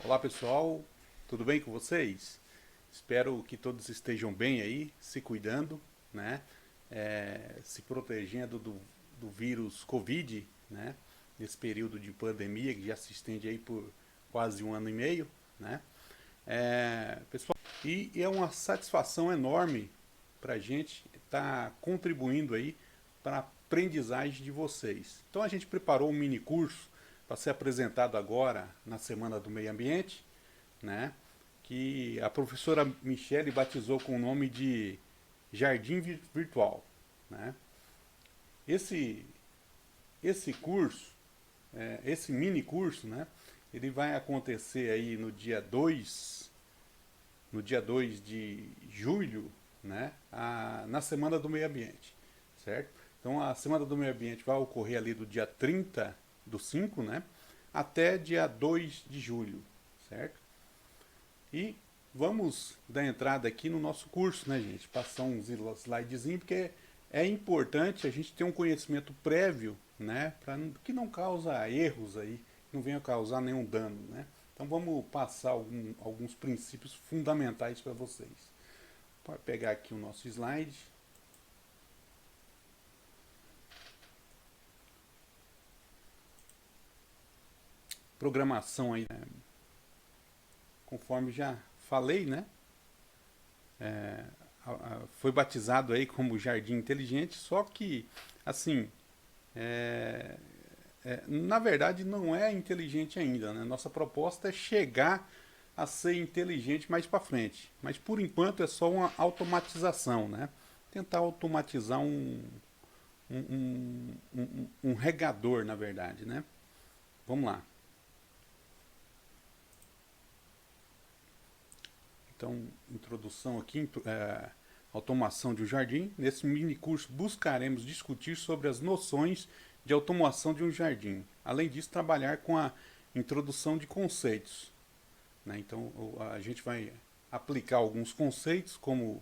Olá pessoal, tudo bem com vocês? Espero que todos estejam bem aí, se cuidando, né? Se protegendo do vírus Covid, né? Nesse período de pandemia que já se estende aí por quase um ano e meio, né? Pessoal, e é uma satisfação enorme para a gente estar contribuindo aí para a aprendizagem de vocês. Então a gente preparou um mini curso para ser apresentado agora na Semana do Meio Ambiente, né? Que a professora Michele batizou com o nome de Jardim Virtual, né? Esse, esse curso, esse mini curso, né? Ele vai acontecer aí no dia 2 de julho, né? Na Semana do Meio Ambiente, certo? Então a Semana do Meio Ambiente vai ocorrer ali do dia 30 do 5, né? Até dia 2 de julho, certo? E vamos dar entrada aqui no nosso curso, né, gente? Passar uns slidezinhos, porque é importante a gente ter um conhecimento prévio, né? Que não causa erros aí, não venha causar nenhum dano, né? Então vamos passar alguns princípios fundamentais para vocês. Pode pegar aqui o nosso slide. Programação aí, né? Conforme já falei, né? É, foi batizado aí como Jardim Inteligente, só que, assim, é, na verdade não é inteligente ainda, né? Nossa proposta é chegar a ser inteligente mais para frente, mas por enquanto é só uma automatização, né? Tentar automatizar um regador, na verdade, né? Vamos lá. Então, introdução aqui, automação de um jardim. Nesse mini curso buscaremos discutir sobre as noções de automação de um jardim. Além disso, trabalhar com a introdução de conceitos, né? Então, a gente vai aplicar alguns conceitos, como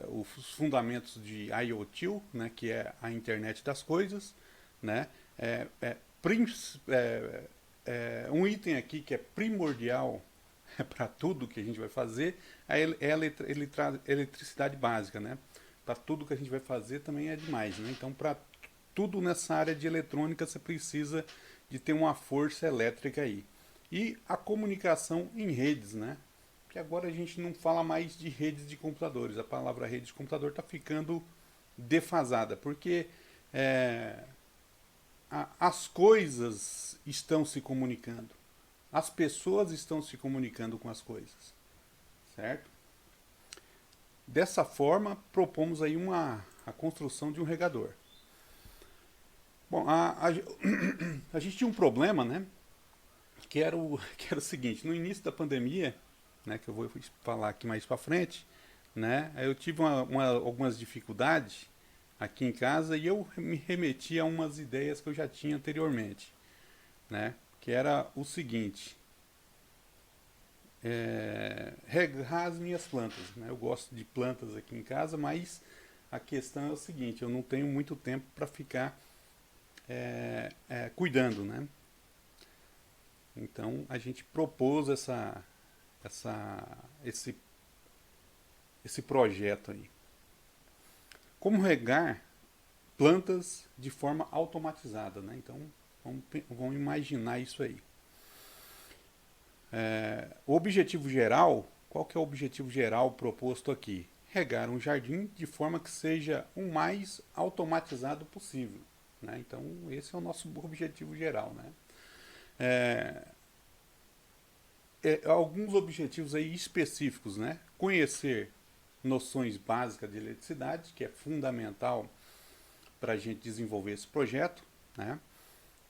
os fundamentos de IoT, né, que é a internet das coisas, né? É, é, um item aqui que é primordial para tudo que a gente vai fazer é a eletricidade básica, né? Para tudo que a gente vai fazer também é demais, né? Então, para tudo nessa área de eletrônica, você precisa de ter uma força elétrica aí. E a comunicação em redes, né? Que agora a gente não fala mais de redes de computadores. A palavra rede de computador está ficando defasada, porque é, as coisas estão se comunicando. As pessoas estão se comunicando com as coisas, certo? Dessa forma, propomos aí a construção de um regador. Bom, a gente tinha um problema, né? Que era o seguinte: no início da pandemia, né, que eu vou falar aqui mais para frente, né, eu tive algumas dificuldades aqui em casa e eu me remeti a umas ideias que eu já tinha anteriormente, né? Que era o seguinte: regar as minhas plantas, né? Eu gosto de plantas aqui em casa, mas a questão é o seguinte: eu não tenho muito tempo para ficar cuidando, né? Então a gente propôs essa, esse, esse projeto aí. Como regar plantas de forma automatizada, né? Então vamos imaginar isso aí. O objetivo geral, qual que é o objetivo geral proposto aqui? Regar um jardim de forma que seja o mais automatizado possível, né? Então esse é o nosso objetivo geral, né? Alguns objetivos aí específicos, né? Conhecer noções básicas de eletricidade, que é fundamental para a gente desenvolver esse projeto, né?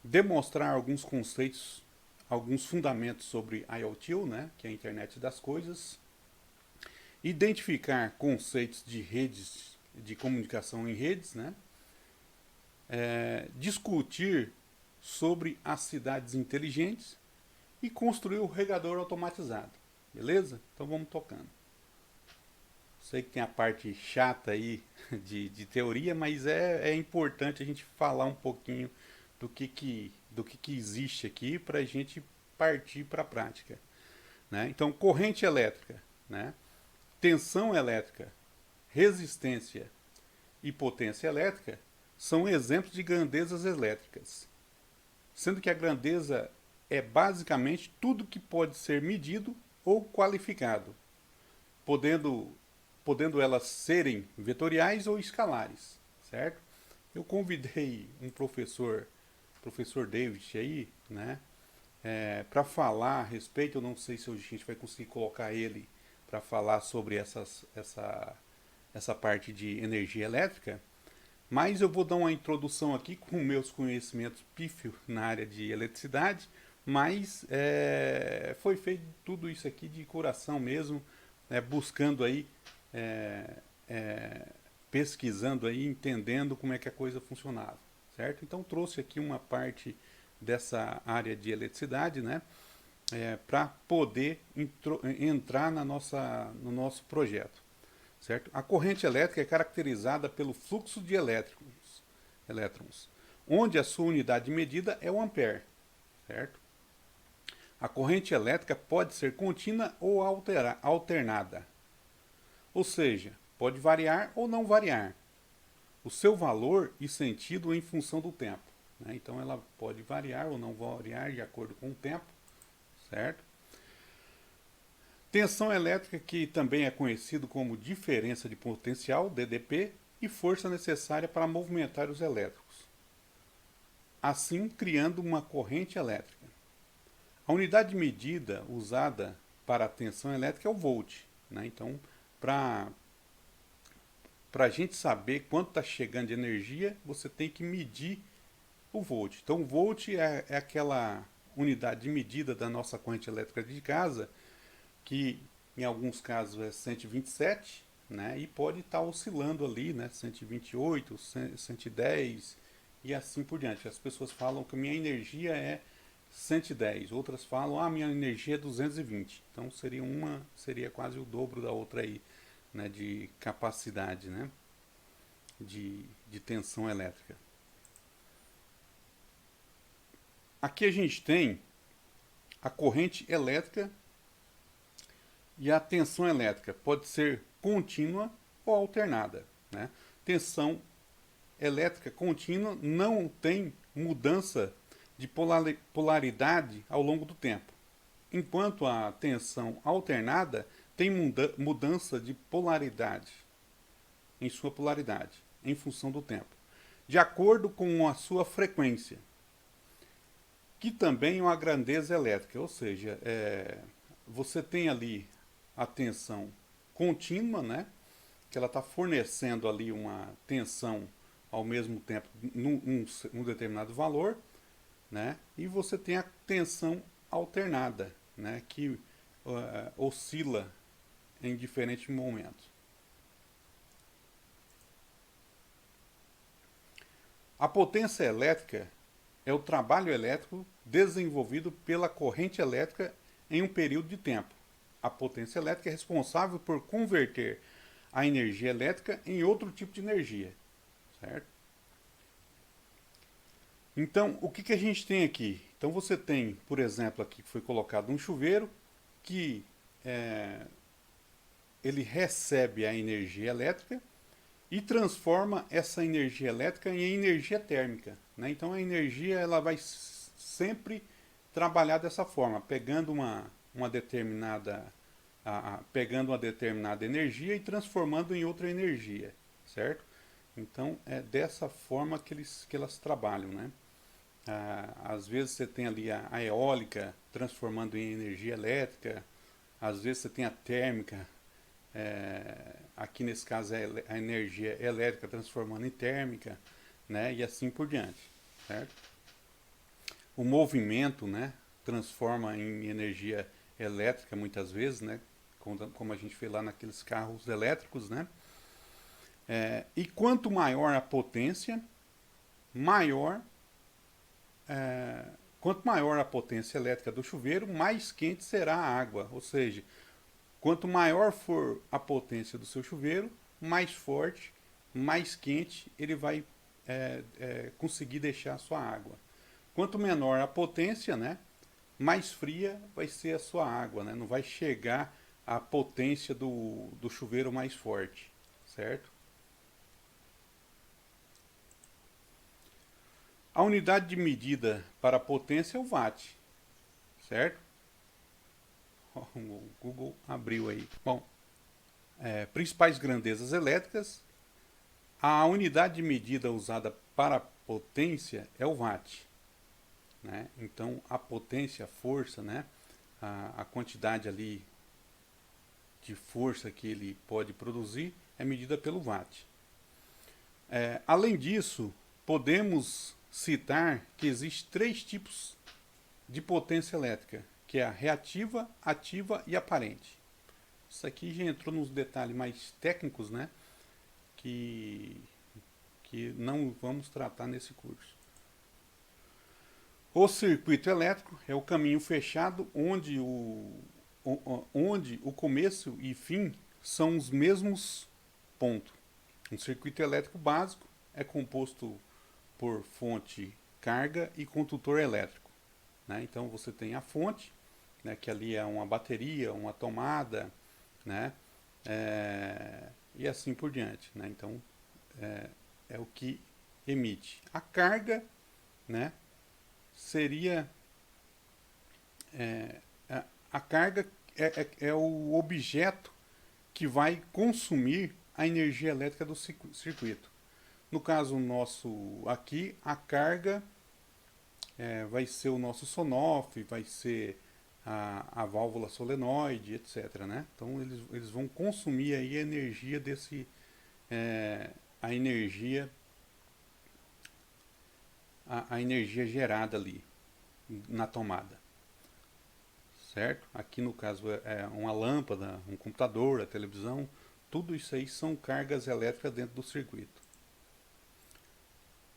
Demonstrar alguns conceitos, alguns fundamentos sobre IoT, né? Que é a internet das coisas. Identificar conceitos de redes, de comunicação em redes, né? Discutir sobre as cidades inteligentes e construir o regador automatizado. Beleza? Então vamos tocando. Sei que tem a parte chata aí de teoria, mas é importante a gente falar um pouquinho do que existe aqui para a gente partir para a prática, né? Então, corrente elétrica, né? Tensão elétrica, resistência e potência elétrica são exemplos de grandezas elétricas, sendo que a grandeza é basicamente tudo que pode ser medido ou qualificado, podendo, podendo elas serem vetoriais ou escalares, certo? Eu convidei um professor David aí, né, para falar a respeito. Eu não sei se hoje a gente vai conseguir colocar ele para falar sobre essa parte de energia elétrica, mas eu vou dar uma introdução aqui com meus conhecimentos pífios na área de eletricidade, mas foi feito tudo isso aqui de coração mesmo, buscando aí, é, é, pesquisando aí, entendendo como é que a coisa funcionava, certo? Então trouxe aqui uma parte dessa área de eletricidade, né, para poder entrar no nosso projeto, certo? A corrente elétrica é caracterizada pelo fluxo de elétrons, onde a sua unidade de medida é o ampere, certo? A corrente elétrica pode ser contínua ou alternada, ou seja, pode variar ou não variar o seu valor e sentido em função do tempo, né? Então ela pode variar ou não variar de acordo com o tempo, certo? Tensão elétrica, que também é conhecido como diferença de potencial, DDP, e força necessária para movimentar os elétrons, assim criando uma corrente elétrica. A unidade de medida usada para a tensão elétrica é o volt, né? Então, para a gente saber quanto está chegando de energia, você tem que medir o volt. Então, o volt é aquela unidade de medida da nossa corrente elétrica de casa, que em alguns casos é 127, né? E pode estar oscilando ali, né? 128, 110 e assim por diante. As pessoas falam que a minha energia é 110, outras falam, a minha energia é 220. Então seria quase o dobro da outra aí, né, de capacidade, né, de tensão elétrica. Aqui a gente tem a corrente elétrica e a tensão elétrica. Pode ser contínua ou alternada, né? Tensão elétrica contínua não tem mudança de polaridade ao longo do tempo, enquanto a tensão alternada tem mudança de polaridade em sua polaridade, em função do tempo, de acordo com a sua frequência, que também é uma grandeza elétrica, ou seja, você tem ali a tensão contínua, né, que ela está fornecendo ali uma tensão ao mesmo tempo num determinado valor, né, e você tem a tensão alternada, né, que oscila em diferentes momentos. A potência elétrica é o trabalho elétrico desenvolvido pela corrente elétrica em um período de tempo. A potência elétrica é responsável por converter a energia elétrica em outro tipo de energia, certo? Então, o que a gente tem aqui? Então você tem, por exemplo, aqui que foi colocado um chuveiro que ele recebe a energia elétrica e transforma essa energia elétrica em energia térmica, né? Então a energia ela vai sempre trabalhar dessa forma, pegando uma determinada energia e transformando em outra energia, certo? Então é dessa forma que elas trabalham, né? Às vezes você tem ali a eólica transformando em energia elétrica, às vezes você tem a térmica, aqui nesse caso é a energia elétrica transformando em térmica, né? E assim por diante, certo? O movimento, né, transforma em energia elétrica muitas vezes, né? Como a gente fez lá naqueles carros elétricos, né? E quanto maior a potência, quanto maior a potência elétrica do chuveiro, mais quente será a água. Ou seja, quanto maior for a potência do seu chuveiro, mais forte, mais quente ele vai conseguir deixar a sua água. Quanto menor a potência, né, mais fria vai ser a sua água, né? Não vai chegar à potência do chuveiro mais forte, certo? A unidade de medida para a potência é o watt, certo? O Google abriu aí. Bom, principais grandezas elétricas. A unidade de medida usada para a potência é o watt, né? Então a potência, a força, né? A quantidade ali de força que ele pode produzir é medida pelo watt. Além disso, podemos citar que existem três tipos de potência elétrica, que é a reativa, ativa e aparente. Isso aqui já entrou nos detalhes mais técnicos, né? Que, que não vamos tratar nesse curso. O circuito elétrico é o caminho fechado onde o começo e fim são os mesmos pontos. Um circuito elétrico básico é composto por fonte, carga e condutor elétrico, né? Então você tem a fonte, né, que ali é uma bateria, uma tomada, né? E assim por diante, né? Então é o que emite. A carga, né, seria a carga é o objeto que vai consumir a energia elétrica do circuito. No caso nosso aqui, a carga vai ser o nosso sonoff, vai ser a válvula solenoide, etc. Né? Então eles vão consumir aí a energia desse. A energia. A energia gerada ali na tomada. Certo? Aqui no caso é uma lâmpada, um computador, a televisão, tudo isso aí são cargas elétricas dentro do circuito.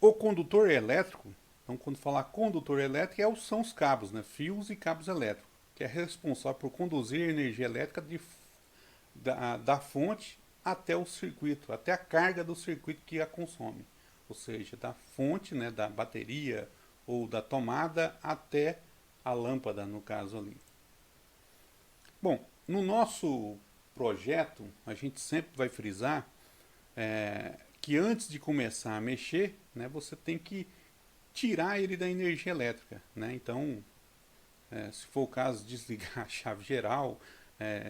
O condutor elétrico, então quando falar condutor elétrico são os cabos, né? Fios e cabos elétricos, que é responsável por conduzir a energia elétrica da fonte até o circuito, até a carga do circuito que a consome. Ou seja, da fonte, né, da bateria ou da tomada até a lâmpada, no caso ali. Bom, no nosso projeto, a gente sempre vai frisar que antes de começar a mexer, né, você tem que tirar ele da energia elétrica. Né? Então, se for o caso, desligar a chave geral,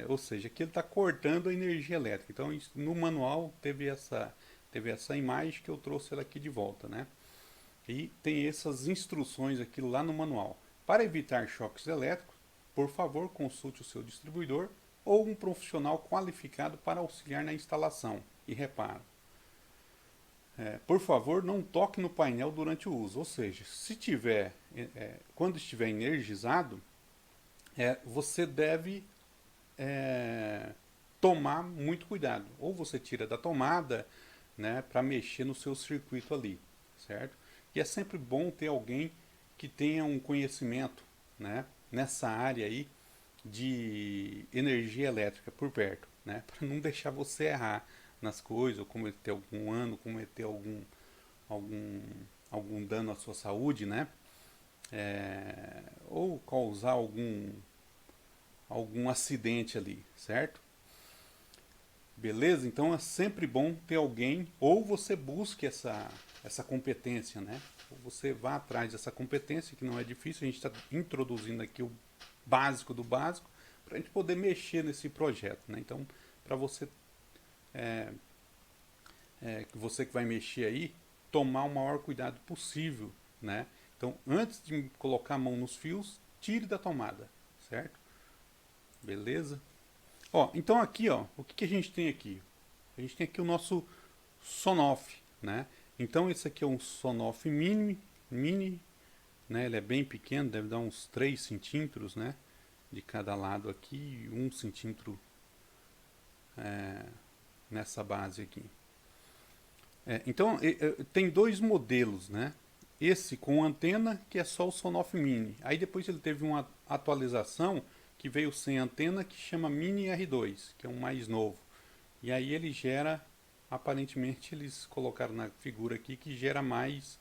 ou seja, que ele está cortando a energia elétrica. Então, isso, no manual teve essa imagem que eu trouxe ela aqui de volta. Né? E tem essas instruções aqui lá no manual. Para evitar choques elétricos, por favor, consulte o seu distribuidor ou um profissional qualificado para auxiliar na instalação e reparo. Por favor, não toque no painel durante o uso. Ou seja, se tiver, quando estiver energizado, você deve tomar muito cuidado. Ou você tira da tomada, né, para mexer no seu circuito ali, certo? E é sempre bom ter alguém que tenha um conhecimento, né, nessa área aí de energia elétrica por perto, né, para não deixar você errar nas coisas, ou cometer algum ano, cometer algum, algum dano à sua saúde, né, ou causar algum acidente ali, certo? Beleza? Então é sempre bom ter alguém, ou você busque essa competência, né? Ou você vá atrás dessa competência, que não é difícil, a gente está introduzindo aqui o básico do básico, para a gente poder mexer nesse projeto, né? Então, para você, você que vai mexer aí, tomar o maior cuidado possível, né? Então, antes de colocar a mão nos fios, tire da tomada, certo? Beleza? Ó, então aqui, ó, o que a gente tem aqui? A gente tem aqui o nosso Sonoff, né? Então esse aqui é um Sonoff mini, né? Ele é bem pequeno, deve dar uns 3 centímetros, né? De cada lado aqui, 1 centímetro nessa base aqui. Então tem dois modelos, né? Esse com antena, que é só o Sonoff Mini. Aí depois ele teve uma atualização que veio sem antena, que chama Mini R2, que é um mais novo. E aí ele gera, aparentemente eles colocaram na figura aqui que gera mais,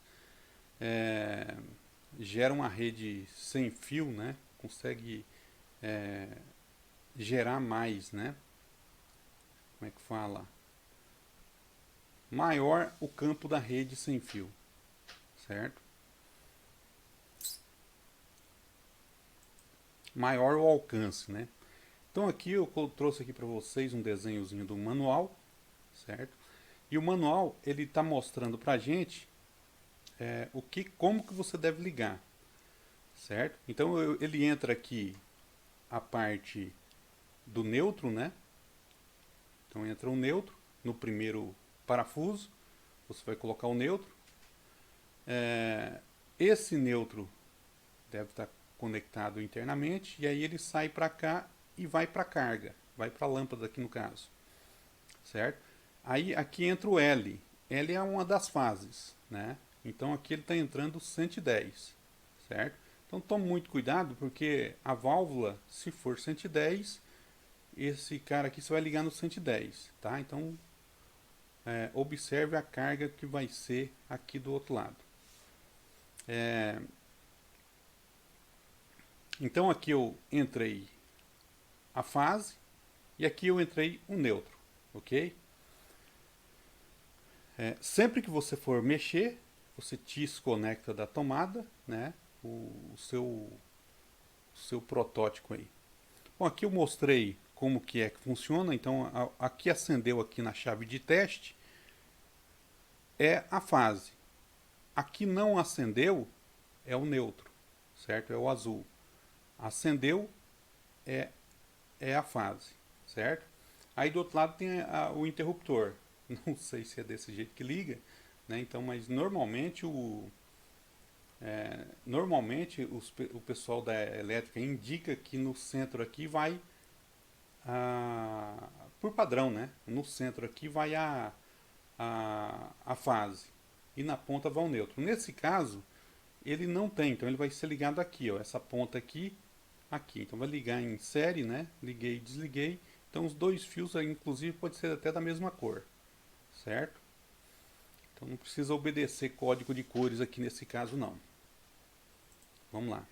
gera uma rede sem fio, né, consegue gerar mais, né? Como é que fala? Maior o campo da rede sem fio, certo? Maior o alcance, né? Então aqui eu trouxe aqui para vocês um desenhozinho do manual, certo? E o manual ele está mostrando para a gente como que você deve ligar, certo? Então ele entra aqui a parte do neutro, né? Então entra o neutro no primeiro parafuso, você vai colocar o neutro. Esse neutro deve estar conectado internamente e aí ele sai para cá e vai para a carga, vai para a lâmpada aqui no caso, certo? Aí aqui entra o L. L é uma das fases, né? Então aqui ele está entrando 110, certo? Então tome muito cuidado porque a válvula, se for 110, esse cara aqui você vai ligar no 110, tá? Então observe a carga que vai ser aqui do outro lado. Então aqui eu entrei a fase e aqui eu entrei o neutro, ok? Sempre que você for mexer, você desconecta da tomada, né? O seu protótipo aí. Bom, aqui eu mostrei como que é que funciona. Então aqui acendeu aqui na chave de teste é a fase. Aqui não acendeu é o neutro, certo? É o azul. Acendeu é a fase, certo? Aí do outro lado tem o interruptor. Não sei se é desse jeito que liga, né? Então, mas normalmente o pessoal da elétrica indica que no centro aqui vai por padrão, né? No centro aqui vai a fase e na ponta vai o neutro. Nesse caso ele não tem, então ele vai ser ligado aqui, ó, essa ponta aqui. Então vai ligar em série, né? Liguei e desliguei. Então os dois fios, inclusive, pode ser até da mesma cor, certo? Então não precisa obedecer código de cores aqui nesse caso não. Vamos lá.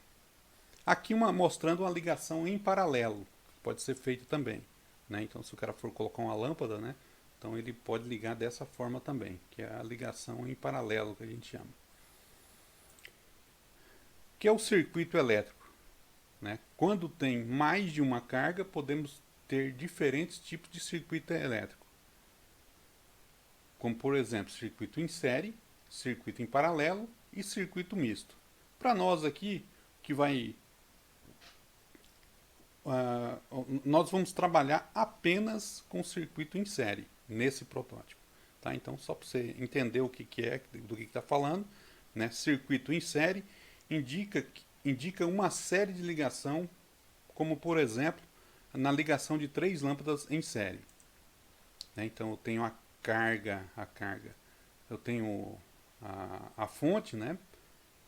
Aqui mostrando uma ligação em paralelo, que pode ser feito também, né? Então se o cara for colocar uma lâmpada, né? Então ele pode ligar dessa forma também, que é a ligação em paralelo que a gente chama. Que é o circuito elétrico. Né? Quando tem mais de uma carga, podemos ter diferentes tipos de circuito elétrico. Como, por exemplo, circuito em série, circuito em paralelo e circuito misto. Para nós aqui, que vai... nós vamos trabalhar apenas com circuito em série, nesse protótipo. Tá? Então, só para você entender o que é, do que está falando, né? Circuito em série indica uma série de ligação, como por exemplo, na ligação de 3 lâmpadas em série. Né? Então eu tenho a carga, eu tenho a fonte, né?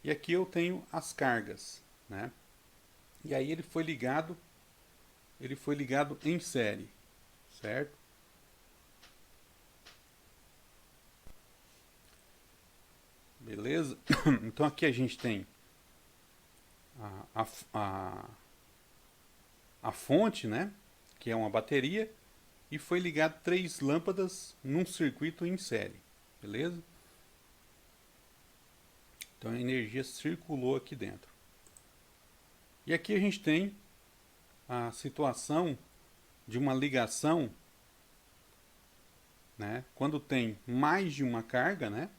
E aqui eu tenho as cargas, né? E aí ele foi ligado em série, certo? Beleza? Então aqui a gente tem a fonte, né, que é uma bateria, e foi ligado 3 lâmpadas num circuito em série, beleza? Então a energia circulou aqui dentro. E aqui a gente tem a situação de uma ligação, né, quando tem mais de uma carga, né,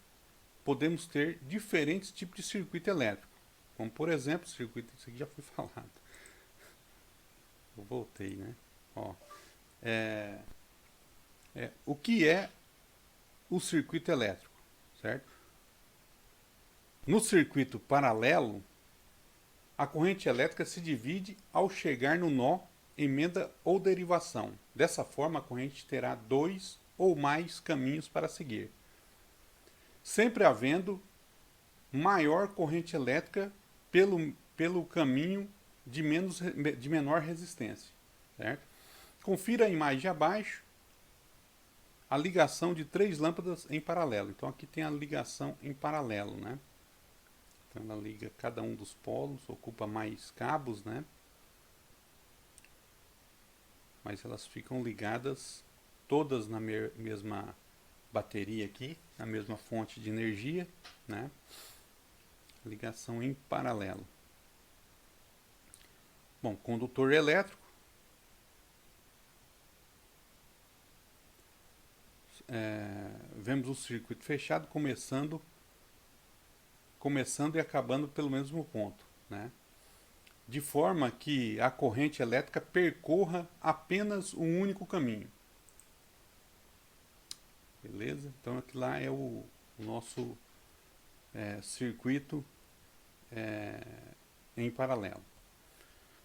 podemos ter diferentes tipos de circuito elétrico. Como por exemplo, circuito, isso aqui já foi falado. Eu voltei, né? Ó, o que é o circuito elétrico, certo? No circuito paralelo, a corrente elétrica se divide ao chegar no nó, emenda ou derivação. Dessa forma, a corrente terá 2 ou mais caminhos para seguir, sempre havendo maior corrente elétrica pelo caminho de menor resistência, certo? Confira a imagem abaixo a ligação de 3 lâmpadas em paralelo. Então aqui tem a ligação em paralelo, né? Então ela liga cada um dos polos, ocupa mais cabos, né? mas elas ficam ligadas todas na mesma bateria aqui, na mesma fonte de energia, né? Ligação em paralelo. Bom, condutor elétrico. Vemos o circuito fechado começando e acabando pelo mesmo ponto, né? De forma que a corrente elétrica percorra apenas um único caminho. Beleza? Então aqui lá é o nosso circuito em paralelo.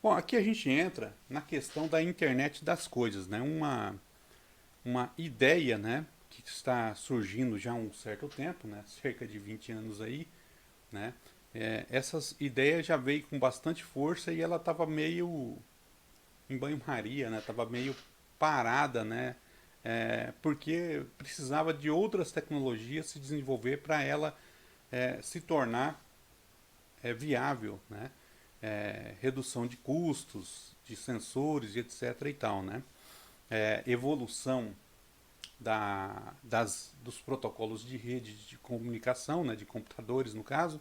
Bom, aqui a gente entra na questão da internet das coisas, né? Uma ideia, né, que está surgindo já há um certo tempo, né, cerca de 20 anos aí, né? Essas ideias já veio com bastante força e ela estava meio em banho-maria, né? Estava meio parada, né? Porque precisava de outras tecnologias se desenvolver para ela se tornar viável, né? Redução de custos, de sensores e etc. e tal, né? Evolução dos protocolos de rede de comunicação, né? De computadores no caso,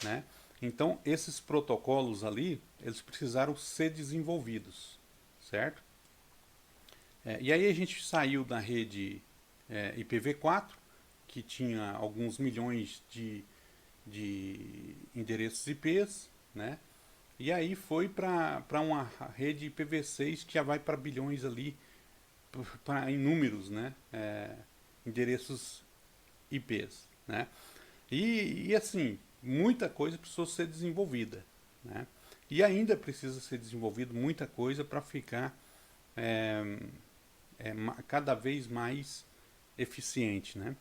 né? Então esses protocolos ali, eles precisaram ser desenvolvidos, certo? E aí a gente saiu da rede IPv4, que tinha alguns milhões de endereços IPs, né? E aí foi para uma rede IPv6 que já vai para bilhões ali, para inúmeros, né? Endereços IPs, né? E assim, muita coisa precisou ser desenvolvida, né? E ainda precisa ser desenvolvido muita coisa para ficar cada vez mais eficiente, né?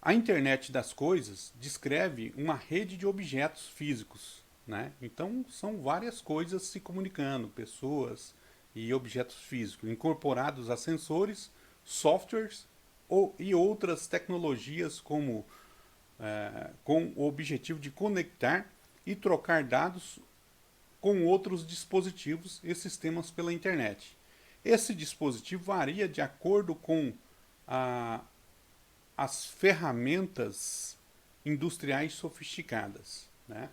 A internet das coisas descreve uma rede de objetos físicos, né? Então são várias coisas se comunicando, pessoas e objetos físicos, incorporados a sensores, softwares e outras tecnologias com o objetivo de conectar e trocar dados com outros dispositivos e sistemas pela internet. Esse dispositivo varia de acordo com as ferramentas industriais sofisticadas, né?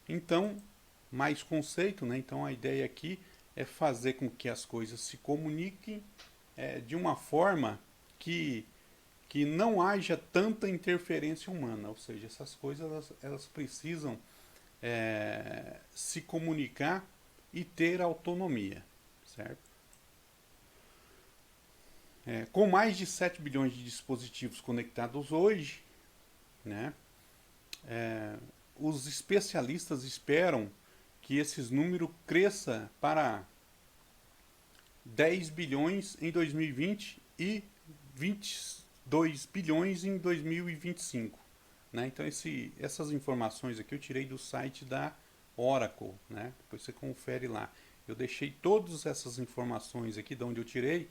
Então, mais conceito, né? Então a ideia aqui é fazer com que as coisas se comuniquem de uma forma que não haja tanta interferência humana, ou seja, essas coisas elas precisam se comunicar e ter autonomia, certo? Com mais de 7 bilhões de dispositivos conectados hoje, né, os especialistas esperam que esse número cresça para 10 bilhões em 2020 e 22 bilhões em 2025. Né? Então essas informações aqui eu tirei do site da Oracle, né? Depois você confere lá. Eu deixei todas essas informações aqui de onde eu tirei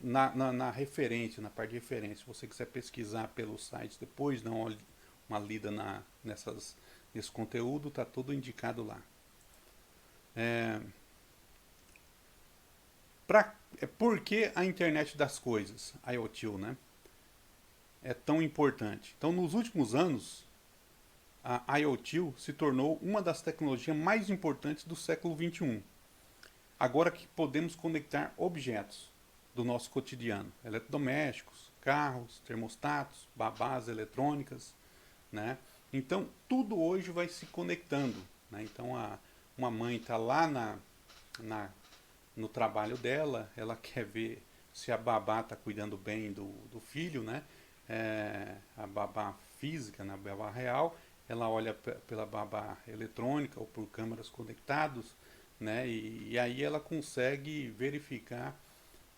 na referência, na parte de referência. Se você quiser pesquisar pelo site depois, dar uma lida nesse conteúdo, está tudo indicado lá. Por que a internet das coisas, IoT, né, é tão importante? Então, nos últimos anos, a IoT se tornou uma das tecnologias mais importantes do século XXI. Agora que podemos conectar objetos do nosso cotidiano, eletrodomésticos, carros, termostatos, babás eletrônicas, né? Então, tudo hoje vai se conectando, né? Então, uma mãe está lá no trabalho dela, ela quer ver se a babá está cuidando bem do filho, né? A babá física, na babá real, ela olha pela babá eletrônica ou por câmeras conectadas, né? E aí ela consegue verificar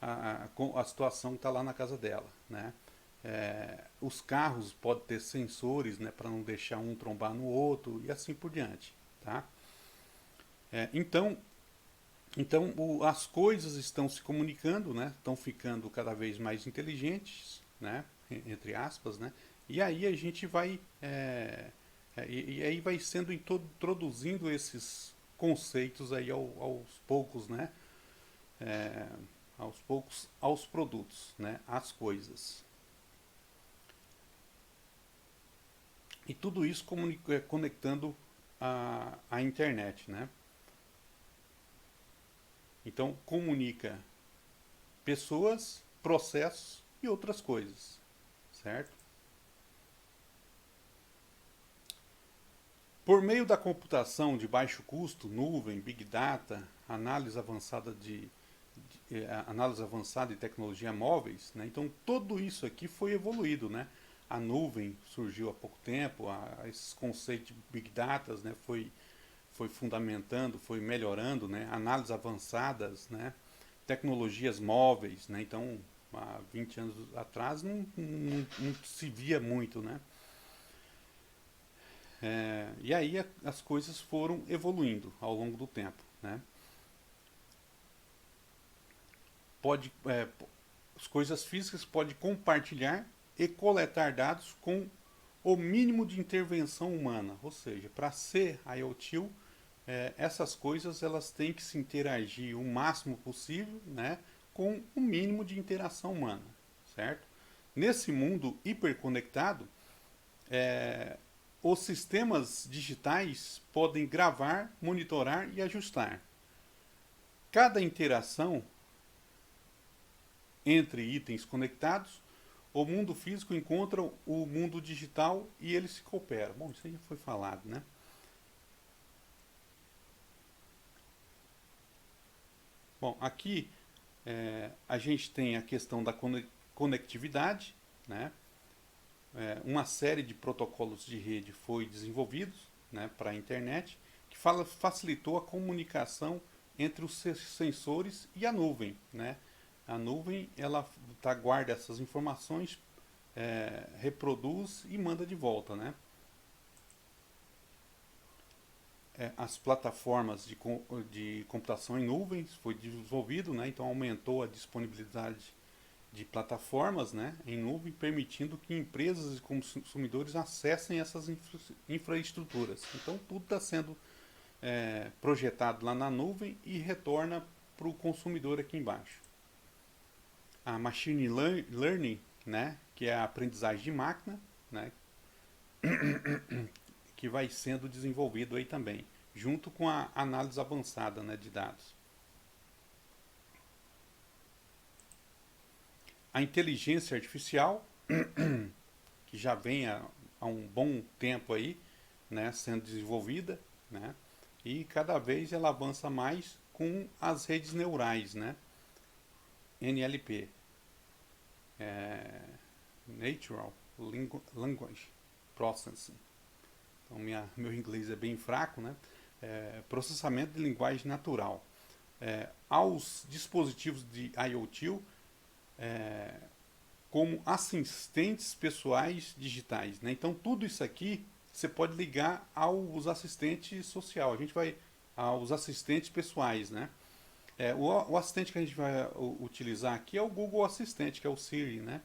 a situação que está lá na casa dela, né? Os carros podem ter sensores, né, para não deixar um trombar no outro e assim por diante, tá? Então as coisas estão se comunicando, né? Estão ficando cada vez mais inteligentes, né? Entre aspas, né? E aí a gente vai e aí vai sendo introduzindo esses conceitos aí aos poucos, né? É, aos poucos aos produtos, né? Às coisas. E tudo isso conectando a internet, né? Então comunica pessoas, processos e outras coisas, certo? Por meio da computação de baixo custo, nuvem, big data, análise avançada e tecnologia móveis, né? Então tudo isso aqui foi evoluído, né? A nuvem surgiu há pouco tempo, esses conceitos de big data, né? Foi fundamentando, foi melhorando, né? Análises avançadas, né? Tecnologias móveis, né? Então há 20 anos atrás não se via muito, né? E aí as coisas foram evoluindo ao longo do tempo, né? Pode, as coisas físicas podem compartilhar e coletar dados com o mínimo de intervenção humana, ou seja, para ser IoT, essas coisas elas têm que se interagir o máximo possível, né, com o mínimo de interação humana, certo? Nesse mundo hiperconectado, é, os sistemas digitais podem gravar, monitorar e ajustar. Cada interação entre itens conectados, o mundo físico encontra o mundo digital e eles se cooperam. Bom, isso aí já foi falado, né? Bom, aqui a gente tem a questão da conectividade, né? Uma série de protocolos de rede foi desenvolvidos, né, para a internet, que facilitou a comunicação entre os sensores e a nuvem, né? A nuvem ela guarda essas informações, reproduz e manda de volta, né? As plataformas de computação em nuvens foi desenvolvido, né? Então aumentou a disponibilidade de plataformas, né, em nuvem, permitindo que empresas e consumidores acessem essas infraestruturas. Então tudo está sendo projetado lá na nuvem e retorna para o consumidor aqui embaixo. A machine learning, né, que é a aprendizagem de máquina, né, que vai sendo desenvolvido aí também, junto com a análise avançada, né, de dados. A inteligência artificial, que já vem há um bom tempo aí, né, sendo desenvolvida, né, e cada vez ela avança mais com as redes neurais, né, NLP, Natural Language Processing. Então meu inglês é bem fraco, né? Processamento de linguagem natural. Aos dispositivos de IoT, como assistentes pessoais digitais, né? Então tudo isso aqui você pode ligar aos assistentes social. A gente vai aos assistentes pessoais, né? O assistente que a gente vai utilizar aqui é o Google Assistente, que é o Siri, né?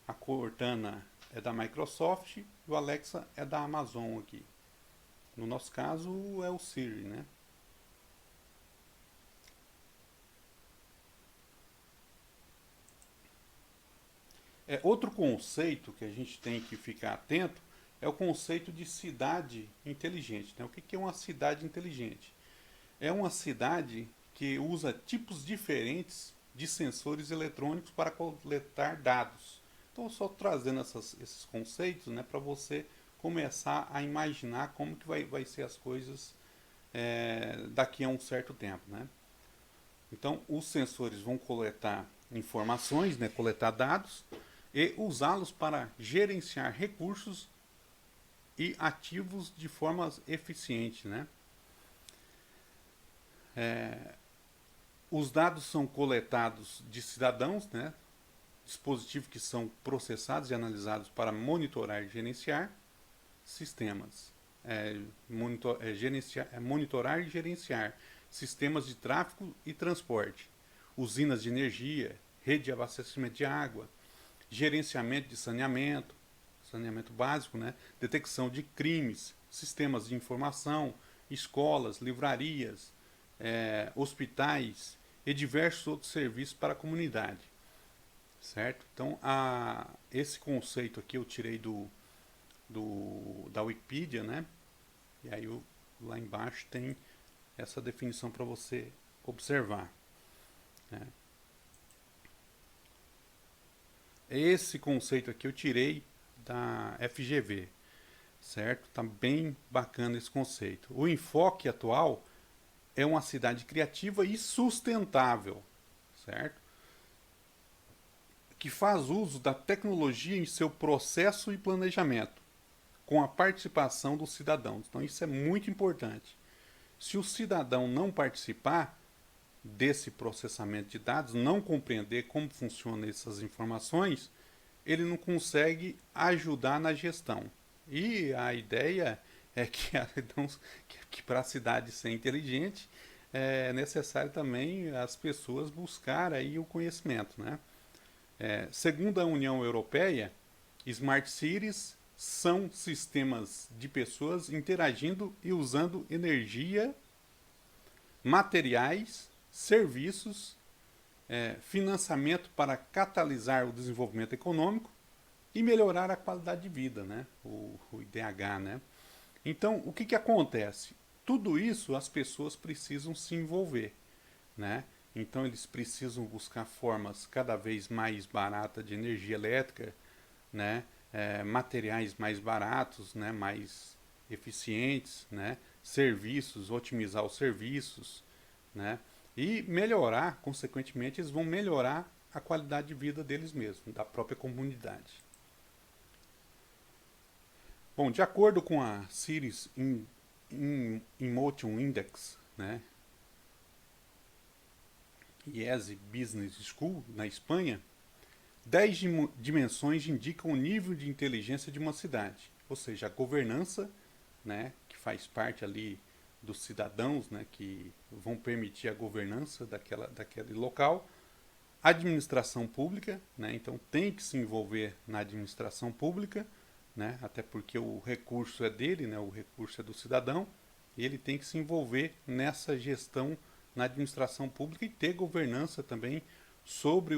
A Cortana é da Microsoft e o Alexa é da Amazon aqui. No nosso caso é o Siri, né? Outro conceito que a gente tem que ficar atento é o conceito de cidade inteligente, né? O que é uma cidade inteligente? É uma cidade que usa tipos diferentes de sensores eletrônicos para coletar dados. Então, só trazendo esses conceitos, né, para você começar a imaginar como que vai ser as coisas daqui a um certo tempo, né? Então, os sensores vão coletar informações, né, coletar dados e usá-los para gerenciar recursos e ativos de forma eficiente, né? Os dados são coletados de cidadãos, né? Dispositivos que são processados e analisados para monitorar e gerenciar sistemas. Monitorar e gerenciar sistemas de tráfego e transporte, usinas de energia, rede de abastecimento de água, gerenciamento de saneamento básico, né? Detecção de crimes, sistemas de informação, escolas, livrarias, hospitais e diversos outros serviços para a comunidade, certo? Então, esse conceito aqui eu tirei da Wikipedia, né? E aí lá embaixo tem essa definição para você observar, né? Esse conceito aqui eu tirei da FGV, certo? Tá bem bacana esse conceito. O enfoque atual é uma cidade criativa e sustentável, certo? Que faz uso da tecnologia em seu processo e planejamento, com a participação dos cidadãos. Então isso é muito importante. Se o cidadão não participar desse processamento de dados, não compreender como funcionam essas informações, ele não consegue ajudar na gestão. E a ideia é que, que para a cidade ser inteligente é necessário também as pessoas buscar aí o conhecimento, né? Segundo a União Europeia, Smart Cities são sistemas de pessoas interagindo e usando energia, materiais, serviços, financiamento para catalisar o desenvolvimento econômico e melhorar a qualidade de vida, né? O IDH, né? Então, o que acontece? Tudo isso as pessoas precisam se envolver, né? Então, eles precisam buscar formas cada vez mais baratas de energia elétrica, né? Materiais mais baratos, né? Mais eficientes, né? Serviços, otimizar os serviços, né? E melhorar, consequentemente, eles vão melhorar a qualidade de vida deles mesmos, da própria comunidade. Bom, de acordo com a Cities Emotion Index, né, IESE Business School, na Espanha, 10 dimensões indicam o nível de inteligência de uma cidade, ou seja, a governança, né, que faz parte ali dos cidadãos, né, que vão permitir a governança daquele local, administração pública, né, então tem que se envolver na administração pública, né, até porque o recurso é dele, né, o recurso é do cidadão, e ele tem que se envolver nessa gestão na administração pública e ter governança também sobre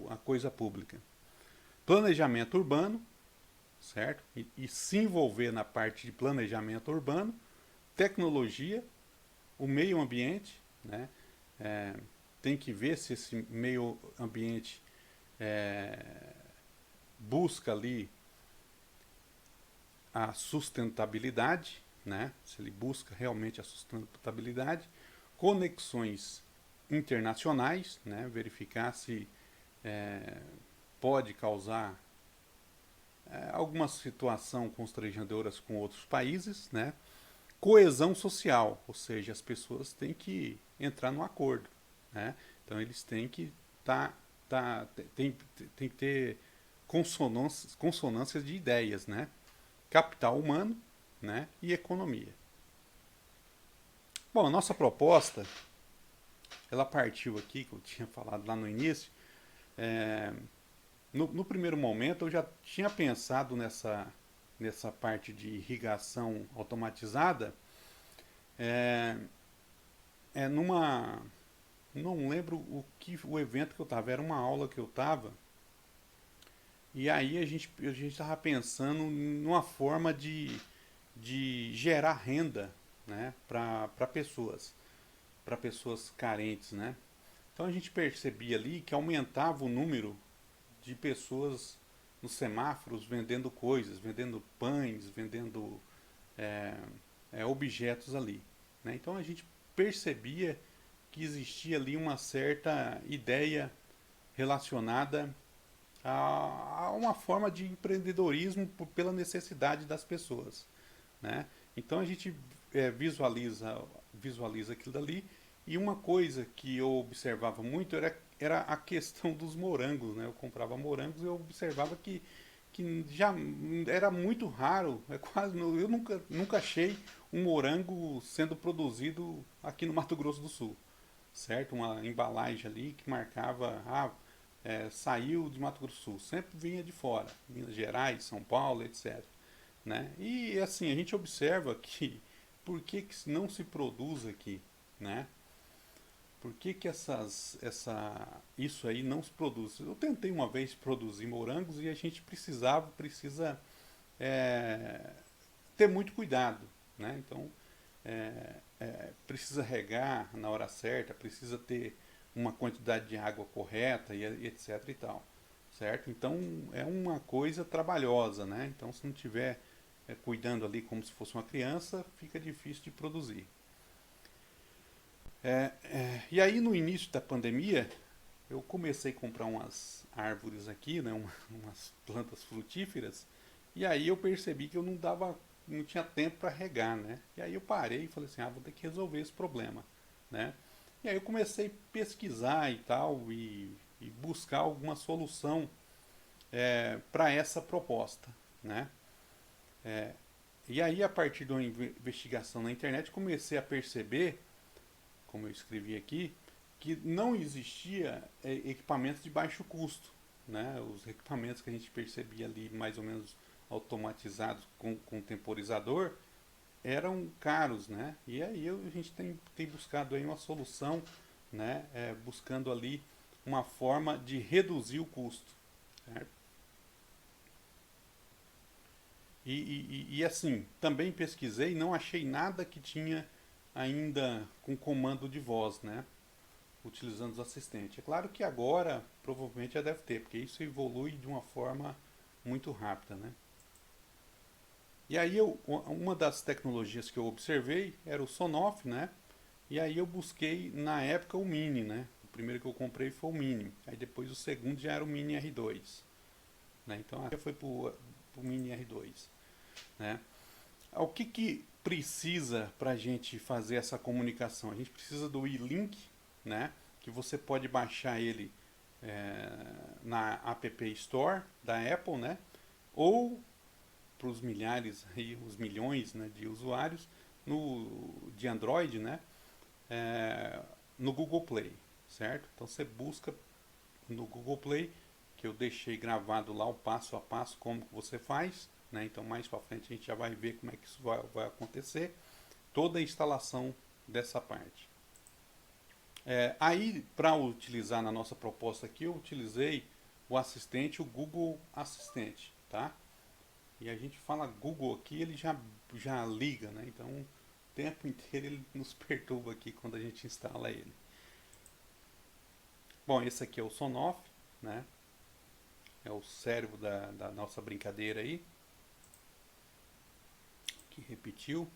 a coisa pública. Planejamento urbano, certo? E se envolver na parte de planejamento urbano, tecnologia, o meio ambiente, né? Tem que ver se esse meio ambiente busca ali a sustentabilidade, né? Se ele busca realmente a sustentabilidade, conexões internacionais, né? Verificar se pode causar alguma situação constrangedora com outros países, né? Coesão social, ou seja, as pessoas têm que entrar no acordo, né? Então eles têm que tem que ter consonâncias de ideias, né? Capital humano, né? E economia. Bom, a nossa proposta, ela partiu aqui, que eu tinha falado lá no início, no primeiro momento eu já tinha pensado nessa parte de irrigação automatizada, numa, não lembro o evento que eu estava, era uma aula que eu estava, e aí a gente estava pensando numa forma de gerar renda, né, para pessoas carentes, né? Então a gente percebia ali que aumentava o número de pessoas nos semáforos vendendo coisas, vendendo pães, vendendo objetos ali, né? Então a gente percebia que existia ali uma certa ideia relacionada a uma forma de empreendedorismo pela necessidade das pessoas, né? Então a gente visualiza aquilo dali, e uma coisa que eu observava muito era a questão dos morangos, né? Eu comprava morangos e eu observava que já era muito raro, eu nunca achei um morango sendo produzido aqui no Mato Grosso do Sul, certo? Uma embalagem ali que marcava, saiu de Mato Grosso do Sul, sempre vinha de fora, Minas Gerais, São Paulo, etc. Né? E assim, a gente observa que por que que não se produz aqui, né? Por que que isso aí não se produz? Eu tentei uma vez produzir morangos e a gente precisa é, ter muito cuidado, né? Então, precisa regar na hora certa, precisa ter uma quantidade de água correta e etc e tal, certo? Então, é uma coisa trabalhosa, né? Então, se não tiver cuidando ali como se fosse uma criança, fica difícil de produzir. E aí, no início da pandemia, eu comecei a comprar umas árvores aqui, né, umas plantas frutíferas, e aí eu percebi que eu não tinha tempo para regar, né? E aí eu parei e falei assim, vou ter que resolver esse problema, né? E aí eu comecei a pesquisar e tal e buscar alguma solução para essa proposta, né? E aí a partir de uma investigação na internet comecei a perceber, como eu escrevi aqui, que não existia equipamentos de baixo custo, né? Os equipamentos que a gente percebia ali mais ou menos automatizados com temporizador eram caros, né? E aí a gente tem buscado aí uma solução, né? Buscando ali uma forma de reduzir o custo, certo? E assim, também pesquisei, não achei nada que tinha ainda com comando de voz, né? Utilizando os assistentes. É claro que agora provavelmente já deve ter, porque isso evolui de uma forma muito rápida, né? E aí uma das tecnologias que eu observei era o Sonoff, né? E aí eu busquei na época o Mini, né? O primeiro que eu comprei foi o Mini. Aí depois o segundo já era o Mini R2, né? Então já foi pro Mini R2, né? O que precisa para a gente fazer essa comunicação? A gente precisa do e-link, né? Que você pode baixar ele na App Store da Apple, né? Ou para os milhares e os milhões, né, de usuários de Android, né? No Google Play, certo? Então você busca no Google Play, que eu deixei gravado lá o passo a passo como que você faz, né? Então mais para frente a gente já vai ver como é que isso vai acontecer, toda a instalação dessa parte. Aí para utilizar na nossa proposta aqui, eu utilizei o assistente, o Google Assistente, tá? E a gente fala Google aqui, ele já liga, né? Então o tempo inteiro ele nos perturba aqui quando a gente instala ele. Bom, esse aqui é o Sonoff, né? É o cérebro da nossa brincadeira aí, que repetiu.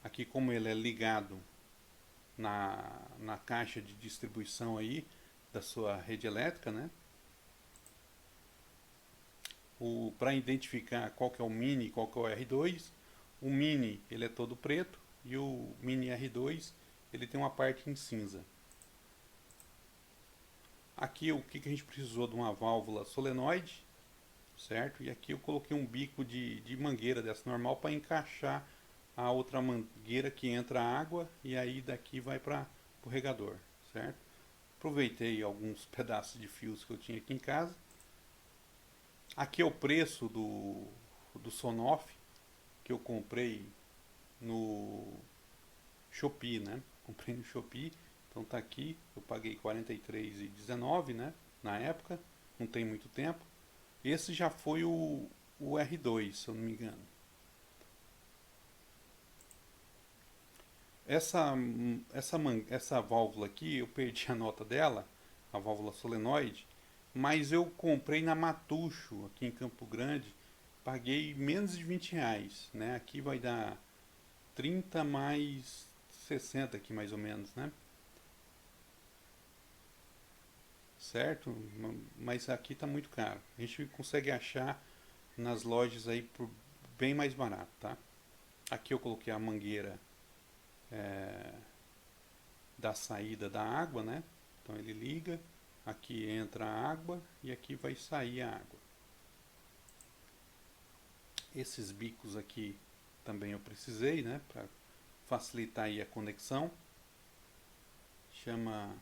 Aqui como ele é ligado na caixa de distribuição aí da sua rede elétrica, né? Para identificar qual que é o Mini e qual que é o R2, o Mini ele é todo preto e o Mini R2 ele tem uma parte em cinza. Aqui o que a gente precisou de uma válvula solenoide, certo? E aqui eu coloquei um bico de mangueira dessa normal para encaixar a outra mangueira que entra água e aí daqui vai para o regador, certo? Aproveitei alguns pedaços de fios que eu tinha aqui em casa. Aqui é o preço do Sonoff que eu comprei no Shopee, né? Comprei no Shopee, então tá aqui, eu paguei R$ 43,19, né? Na época, não tem muito tempo. Esse já foi o R2, se eu não me engano. Essa válvula aqui, eu perdi a nota dela, a válvula solenoide, mas eu comprei na Matucho, aqui em Campo Grande, paguei menos de R$ 20, né? Aqui vai dar 30 mais 60 aqui mais ou menos, né? Certo? Mas aqui tá muito caro. A gente consegue achar nas lojas aí por bem mais barato, tá? Aqui eu coloquei a mangueira da saída da água, né? Então ele liga, aqui entra a água e aqui vai sair a água. Esses bicos aqui também eu precisei, né? Para facilitar aí a conexão. Chama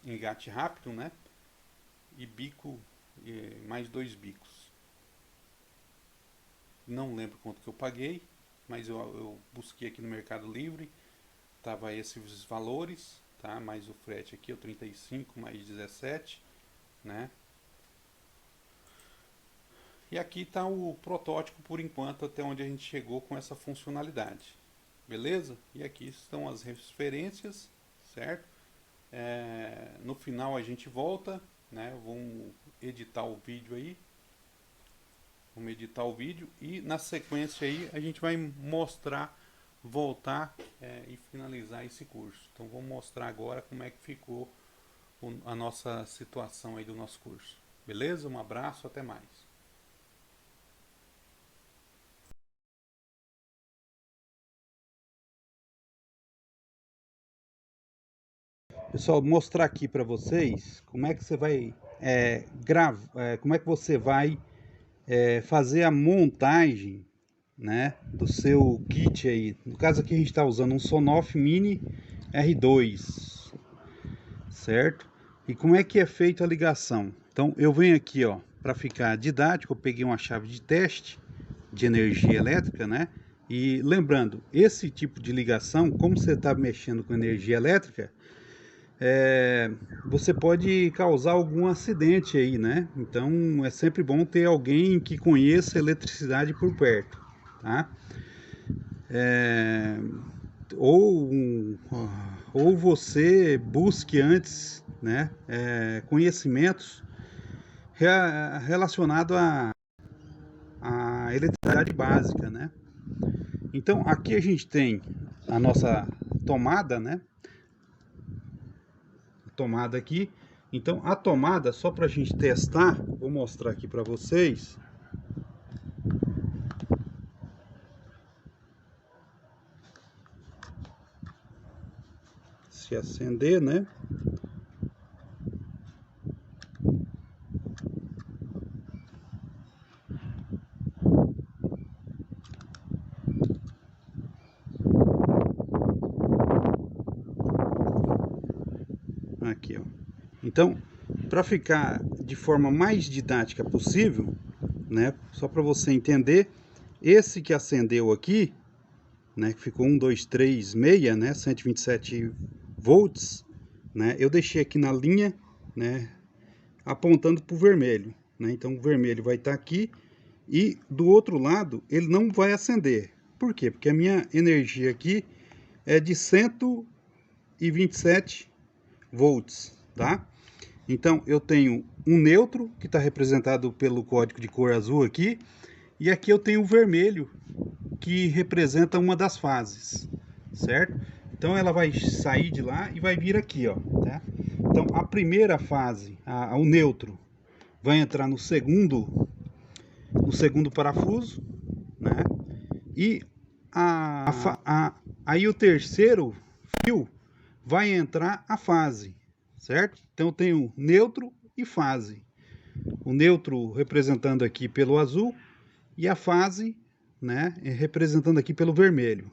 engate rápido, né? E bico, mais dois bicos. Não lembro quanto que eu paguei, mas eu busquei aqui no Mercado Livre, tava esses valores, tá? Mais o frete aqui, o 35 mais 17, né? E aqui está o protótipo por enquanto, até onde a gente chegou com essa funcionalidade. Beleza? E aqui estão as referências, certo? No final a gente volta, né? Vamos editar o vídeo aí. Vamos editar o vídeo e na sequência aí a gente vai mostrar, voltar e finalizar esse curso. Então vou mostrar agora como é que ficou a nossa situação aí do nosso curso. Beleza? Um abraço, até mais. Pessoal, mostrar aqui para vocês como é que você vai como é que você vai fazer a montagem, né, do seu kit aí. No caso aqui a gente está usando um Sonoff Mini R2, certo? E como é que é feita a ligação? Então eu venho aqui, ó, para ficar didático, eu peguei uma chave de teste de energia elétrica, né? E lembrando, esse tipo de ligação, como você está mexendo com energia elétrica, você pode causar algum acidente aí, né? Então é sempre bom ter alguém que conheça eletricidade por perto, tá? Ou, ou você busque antes, né, conhecimentos relacionados à eletricidade básica, né? Então aqui a gente tem a nossa tomada, né? Tomada aqui. Então a tomada, só para a gente testar, vou mostrar aqui para vocês. Se acender, né? Aqui, ó. Então, para ficar de forma mais didática possível, né? Só para você entender, esse que acendeu aqui, né? Que ficou 1, 2, 3, 6, né? 127 volts, né? Eu deixei aqui na linha, né? Apontando para o vermelho, né? Então o vermelho vai estar aqui e do outro lado ele não vai acender. Por quê? Porque a minha energia aqui é de 127 volts, tá? Então eu tenho um neutro que está representado pelo código de cor azul aqui, e aqui eu tenho o vermelho que representa uma das fases, certo? Então ela vai sair de lá e vai vir aqui, ó, tá? Então a primeira fase, o neutro, vai entrar no segundo parafuso, né? E aí o terceiro fio vai entrar a fase, certo? Então eu tenho neutro e fase. O neutro representando aqui pelo azul e a fase, né, representando aqui pelo vermelho.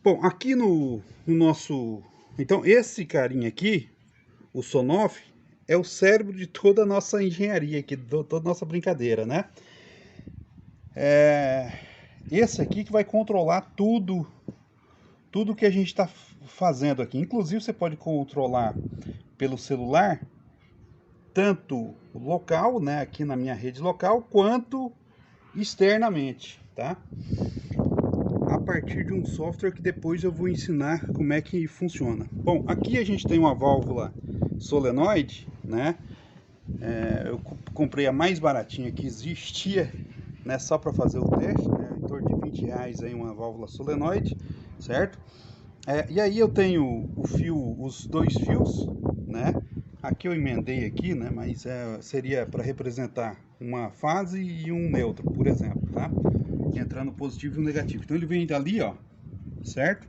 Bom, aqui no nosso... Então esse carinha aqui, o Sonoff, é o cérebro de toda a nossa engenharia aqui, toda a nossa brincadeira, né? Esse aqui que vai controlar tudo que a gente está fazendo aqui. Inclusive você pode controlar pelo celular, tanto local, né, aqui na minha rede local, quanto externamente, tá? A partir de um software que depois eu vou ensinar como é que funciona. Bom, aqui a gente tem uma válvula solenoide, né? Eu comprei a mais baratinha que existia, né, só para fazer o teste, né, em torno de R$20 aí uma válvula solenoide, certo? E aí eu tenho os dois fios, né? Aqui eu emendei aqui, né? Mas seria para representar uma fase e um neutro, por exemplo, tá? Entrando positivo e negativo. Então ele vem dali, ó, certo?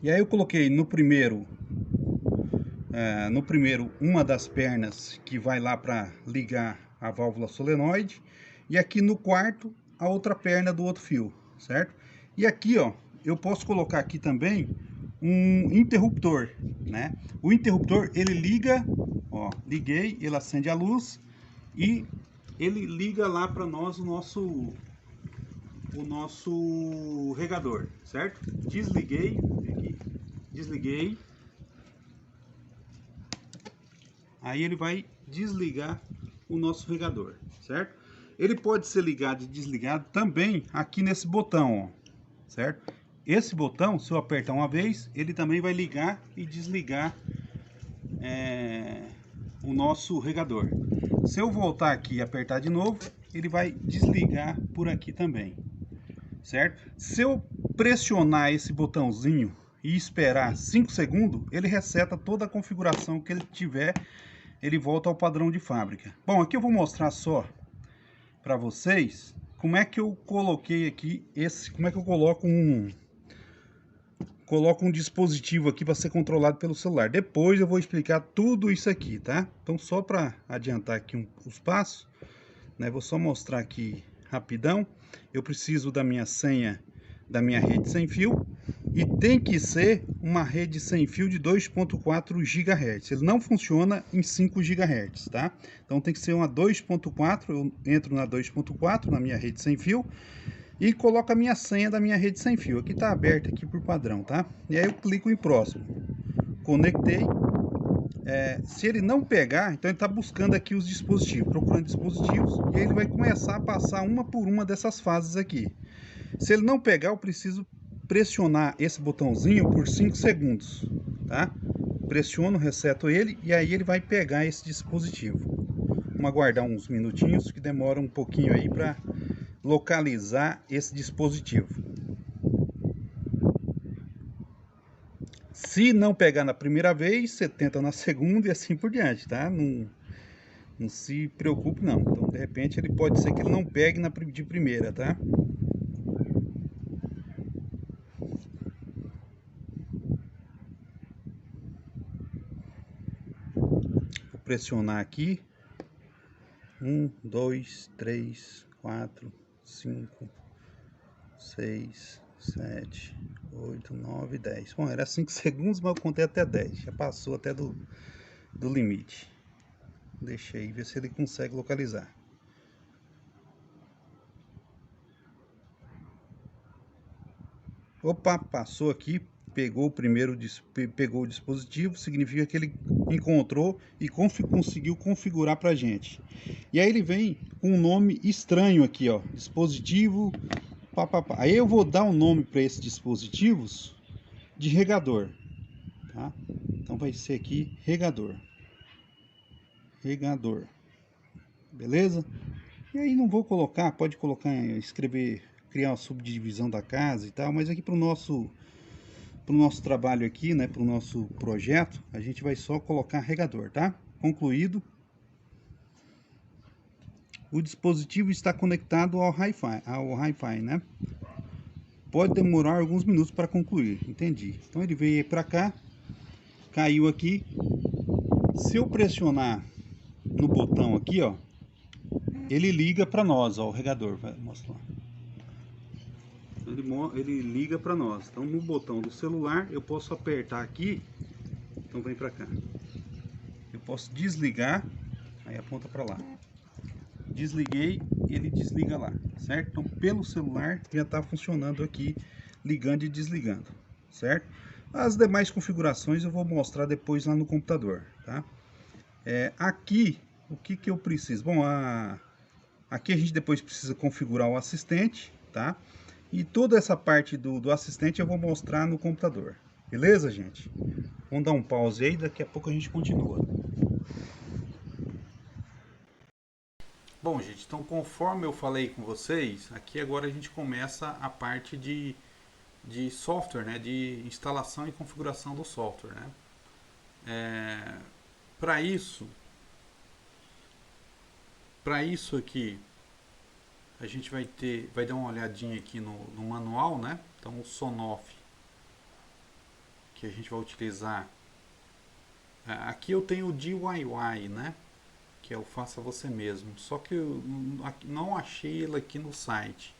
E aí eu coloquei no primeiro uma das pernas que vai lá para ligar a válvula solenoide, e aqui no quarto a outra perna do outro fio, certo? E aqui, ó, eu posso colocar aqui também um interruptor, né? O interruptor, ele liga, ó, liguei, ele acende a luz e ele liga lá para nós o o nosso regador, certo? Desliguei, aqui, desliguei. Aí ele vai desligar o nosso regador, certo? Ele pode ser ligado e desligado também aqui nesse botão, ó, certo? Esse botão, se eu apertar uma vez, ele também vai ligar e desligar o nosso regador. Se eu voltar aqui e apertar de novo, ele vai desligar por aqui também, certo? Se eu pressionar esse botãozinho e esperar 5 segundos, ele reseta toda a configuração que ele tiver, ele volta ao padrão de fábrica. Bom, aqui eu vou mostrar só para vocês como é que eu coloquei aqui como é que eu coloco um dispositivo aqui para ser controlado pelo celular. Depois eu vou explicar tudo isso aqui, tá? Então só para adiantar aqui os passos, né? Vou só mostrar aqui rapidão. Eu preciso da minha senha da minha rede sem fio e tem que ser uma rede sem fio de 2.4 GHz. Ele não funciona em 5 GHz, tá? Então tem que ser uma 2.4. Eu entro na 2.4 na minha rede sem fio e coloco a minha senha da minha rede sem fio. Aqui está aberta aqui por padrão, tá? E aí eu clico em próximo. Conectei. Se ele não pegar, então ele está buscando aqui os dispositivos, procurando dispositivos, e aí ele vai começar a passar uma por uma dessas fases aqui. Se ele não pegar, eu preciso pressionar esse botãozinho por 5 segundos, tá? Pressiono, reseto ele e aí ele vai pegar esse dispositivo. Vamos aguardar uns minutinhos que demora um pouquinho aí para localizar esse dispositivo. Se não pegar na primeira vez, você tenta na segunda e assim por diante, tá? Não se preocupe não. Então, de repente, ele pode ser que ele não pegue de primeira, tá? Vou pressionar aqui. 1, 2, 3, 4, 5, 6, 7, 8, 9, 10. Bom, era 5 segundos, mas eu contei até 10. Já passou até do limite. Deixei ver se ele consegue localizar. Opa, passou aqui, pegou o dispositivo, significa que ele encontrou e conseguiu configurar pra gente. E aí ele vem com um nome estranho aqui, ó, dispositivo papapá. Aí eu vou dar um nome para esses dispositivos de regador, tá? Então vai ser aqui regador. Beleza? E aí não vou colocar, pode colocar, escrever, criar uma subdivisão da casa e tal, mas aqui para o nosso trabalho aqui, né, para o nosso projeto, a gente vai só colocar regador, tá? Concluído. O dispositivo está conectado ao Wi-Fi, né? Pode demorar alguns minutos para concluir, entendi. Então ele veio aí para cá, caiu aqui. Se eu pressionar no botão aqui, ó, ele liga para nós, ó, o regador, vai mostrar. Ele liga para nós. Então no botão do celular eu posso apertar aqui. Então vem para cá. Eu posso desligar, aí aponta para lá. Desliguei, ele desliga lá, certo? Então pelo celular já está funcionando aqui, ligando e desligando, certo? As demais configurações eu vou mostrar depois lá no computador, tá? Aqui, o que eu preciso? Bom, aqui a gente depois precisa configurar o assistente, tá? E toda essa parte do assistente eu vou mostrar no computador, beleza, gente? Vamos dar um pause aí, daqui a pouco a gente continua. Bom, gente, então conforme eu falei com vocês, aqui agora a gente começa a parte de software, né? De instalação e configuração do software, né? Para isso aqui, a gente vai dar uma olhadinha aqui no manual, né? Então o Sonoff que a gente vai utilizar. Aqui eu tenho o DIY, né? Que é o faça você mesmo. Só que eu não achei ele aqui no site.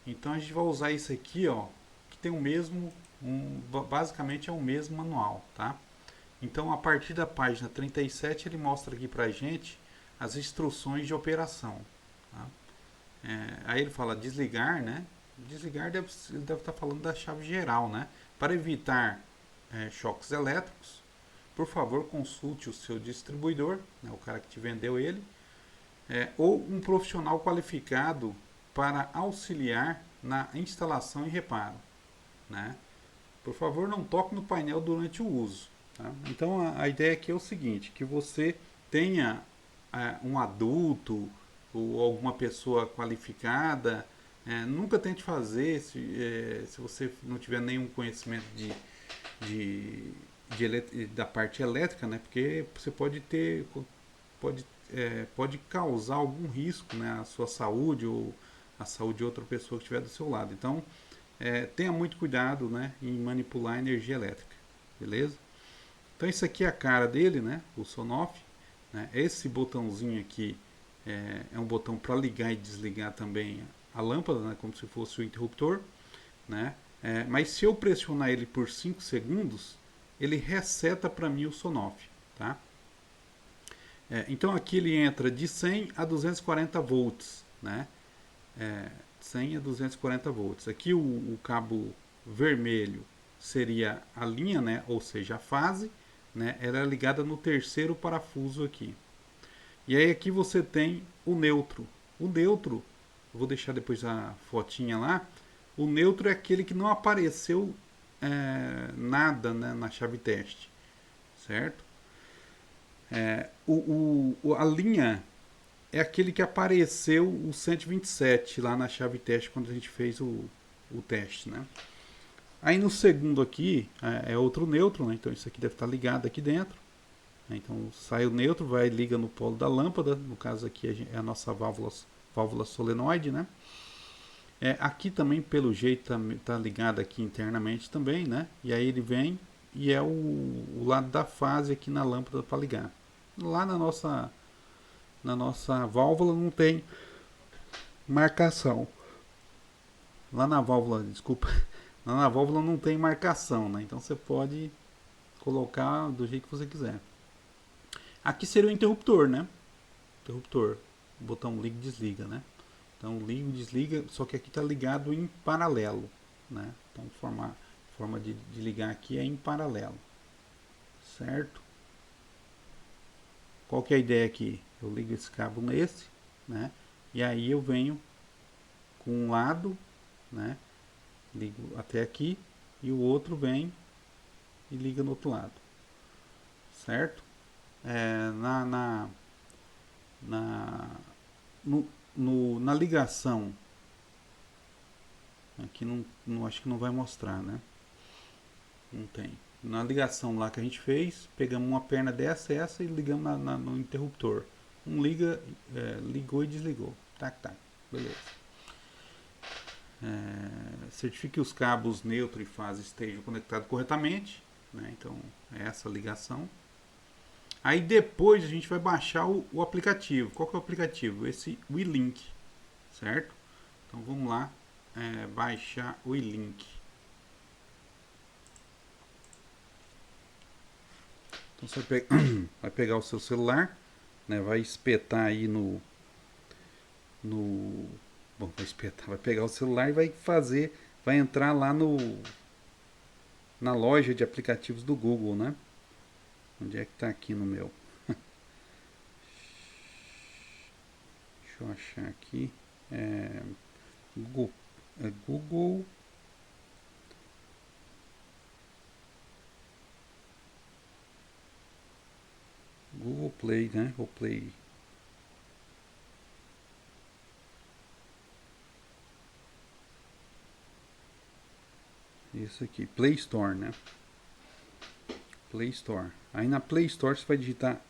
Então a gente vai usar isso aqui, ó, que tem o mesmo, basicamente é o mesmo manual, tá? Então a partir da página 37 ele mostra aqui pra gente as instruções de operação, tá? Aí ele fala desligar, né? Desligar ele deve estar falando da chave geral, né? Para evitar choques elétricos, por favor consulte o seu distribuidor, né, o cara que te vendeu ele, ou um profissional qualificado para auxiliar na instalação e reparo, né? Por favor, não toque no painel durante o uso. Tá? Então a ideia aqui é o seguinte, que você tenha um adulto ou alguma pessoa qualificada, nunca tente fazer se você não tiver nenhum conhecimento de, da parte elétrica, né? Porque você pode causar algum risco, né, à sua saúde ou à saúde de outra pessoa que estiver do seu lado. Então, tenha muito cuidado, né, em manipular a energia elétrica, beleza? Então isso aqui é a cara dele, né, o Sonoff, né? Esse botãozinho aqui é um botão para ligar e desligar também a lâmpada, né, como se fosse o interruptor, né? Mas se eu pressionar ele por 5 segundos, ele reseta para mim o Sonoff, tá? Então aqui ele entra de 100 a 240 volts, né? 100 a 240 volts. Aqui o cabo vermelho seria a linha, né? Ou seja, a fase, né? Ela é ligada no terceiro parafuso aqui. E aí aqui você tem o neutro. O neutro, vou deixar depois a fotinha lá. O neutro é aquele que não apareceu nada, né, na chave teste, certo? A linha é aquele que apareceu o 127 lá na chave teste quando a gente fez o teste, né? Aí no segundo aqui é outro neutro, né? Então isso aqui deve estar ligado aqui dentro. Então sai o neutro, vai e liga no polo da lâmpada. No caso aqui é a nossa válvula solenoide, né? Aqui também pelo jeito tá ligado aqui internamente também, né? E aí ele vem e é o lado da fase aqui na lâmpada para ligar. Lá na nossa válvula não tem marcação. Lá na válvula, desculpa, lá na válvula não tem marcação, né? Então você pode colocar do jeito que você quiser. Aqui seria o interruptor, né? Interruptor, o botão liga e desliga, né? Então liga e desliga, só que aqui está ligado em paralelo, né? Então forma de ligar aqui é em paralelo, certo? Qual que é a ideia aqui? Eu ligo esse cabo nesse, né? E aí eu venho com um lado, né? Ligo até aqui e o outro vem e liga no outro lado, certo? É, na, na, na, na ligação, aqui não acho que não vai mostrar, né? Não tem. Na ligação lá que a gente fez, pegamos uma perna essa e ligamos no interruptor. Ligou e desligou. Tac, tac. Beleza. Certifique que os cabos neutro e fase estejam conectados corretamente, né? Então é essa ligação. Aí depois a gente vai baixar o aplicativo. Qual que é o aplicativo? Esse WeLink, certo? Então vamos lá baixar o WeLink. Então você vai pegar o seu celular, né? Vai espetar aí bom, vai pegar o celular e vai entrar lá na loja de aplicativos do Google, né? Onde é que tá aqui no meu? Deixa eu achar aqui. Google, Google Play, né? Ou Play. Isso aqui, Play Store, né? Play Store. Aí na Play Store você vai digitar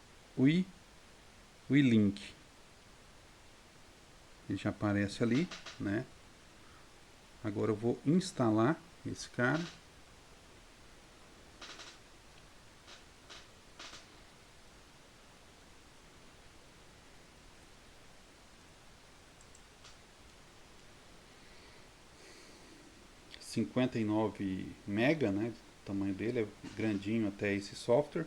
WeLink. Ele já aparece ali, né? Agora eu vou instalar esse cara. ...59 mega, né? O tamanho dele é grandinho até esse software.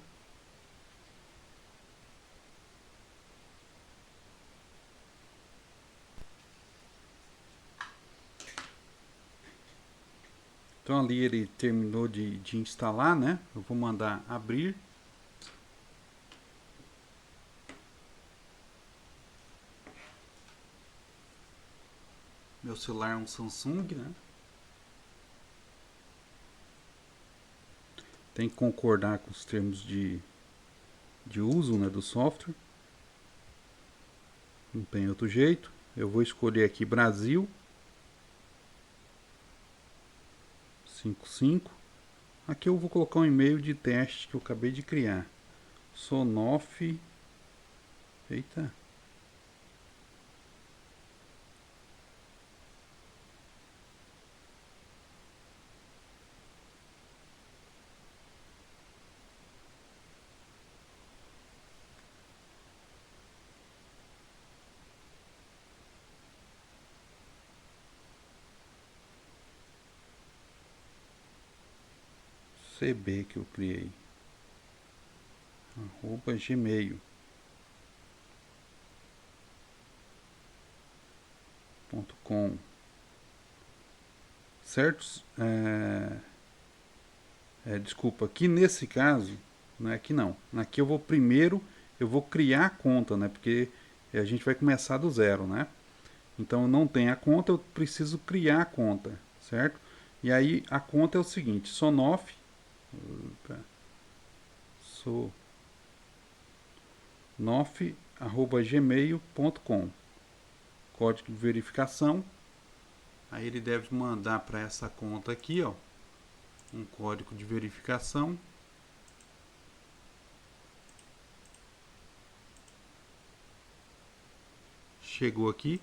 Então ali ele terminou de instalar, né? Eu vou mandar abrir. Meu celular é um Samsung, né? Tem que concordar com os termos de uso, né, do software. Não tem outro jeito. Eu vou escolher aqui Brasil 55. Aqui eu vou colocar um e-mail de teste que eu acabei de criar. Sonoff. Eita. CB que eu criei. @gmail.com. Certo? Desculpa, aqui nesse caso, não é aqui não. Aqui eu vou primeiro, eu vou criar a conta, né? Porque a gente vai começar do zero, né? Então eu não tenho a conta, eu preciso criar a conta, certo? E aí a conta é o seguinte, sonoff, sonoff@gmail.com, código de verificação. Aí ele deve mandar para essa conta aqui, ó, um código de verificação. Chegou aqui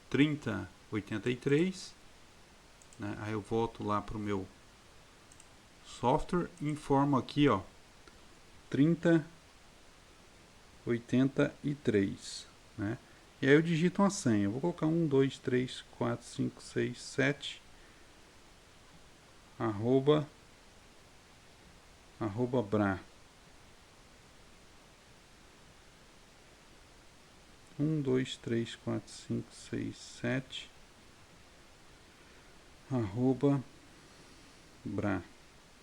3083, né? Aí eu volto lá para o meu software e informo aqui, ó, 3083, né? E aí eu digito uma senha. Eu vou colocar 1, 2, 3, 4, 5, 6, 7 arroba bra. 1, 2, 3, 4, 5, 6, 7 arroba bra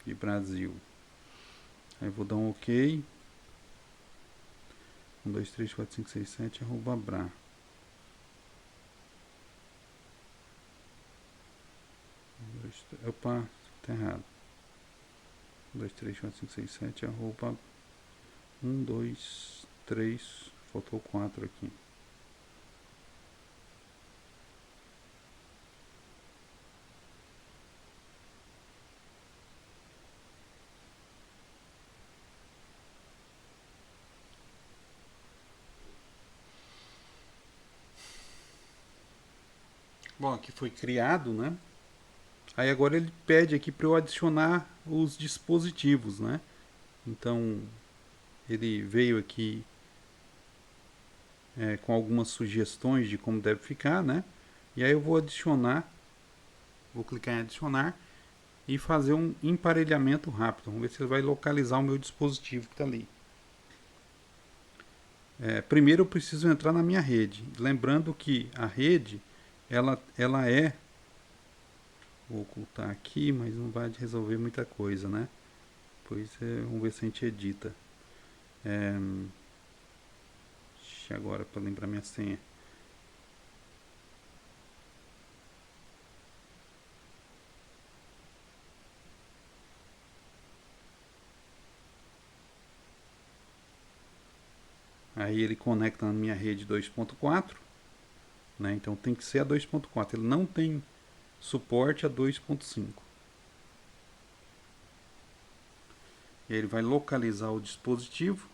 de Brasil. Aí vou dar um OK. 1, 2, 3, 4, 5, 6, 7 arroba bra. Opa, tá errado. 1, 2, 3, 4, 5, 6, 7 arroba 1, 2, 3, faltou 4 aqui. Bom, aqui foi criado, né? Aí agora ele pede aqui para eu adicionar os dispositivos, né? Então ele veio aqui com algumas sugestões de como deve ficar, né? E aí eu vou adicionar, vou clicar em adicionar e fazer um emparelhamento rápido. Vamos ver se ele vai localizar o meu dispositivo que está ali. Primeiro eu preciso entrar na minha rede. Lembrando que a rede, ela é... Vou ocultar aqui, mas não vai resolver muita coisa, né? Pois vamos ver se a gente edita. Agora para lembrar minha senha. Aí ele conecta na minha rede 2.4, né? Então tem que ser a 2.4. Ele não tem suporte a 2.5. E aí ele vai localizar o dispositivo.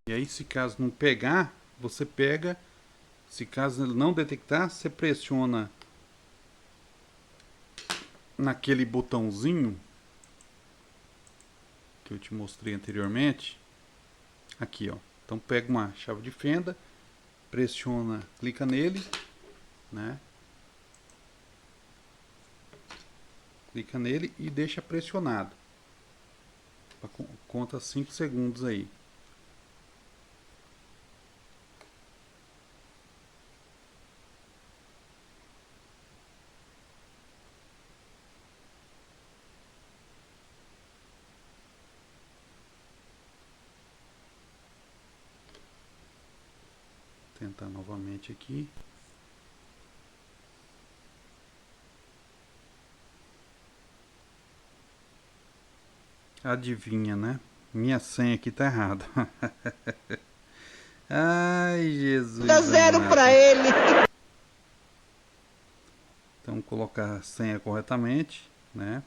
E aí, se caso não pegar, você pega. Se caso ele não detectar, você pressiona naquele botãozinho que eu te mostrei anteriormente. Aqui, ó. Então pega uma chave de fenda, pressiona, clica nele, né? Clica nele e deixa pressionado. Conta 5 segundos aí. Tentar novamente aqui. Adivinha, né? Minha senha aqui tá errada. Ai, Jesus. Dá 0 para ele. Então, colocar a senha corretamente, né?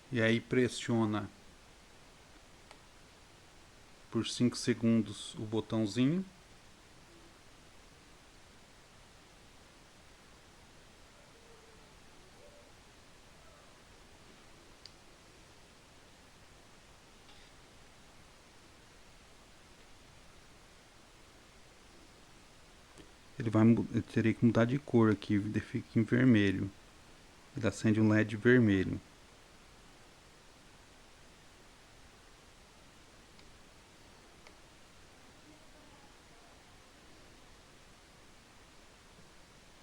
E aí pressiona por 5 segundos o botãozinho. Ele teria que mudar de cor aqui, ele fica em vermelho. Ele acende um LED vermelho.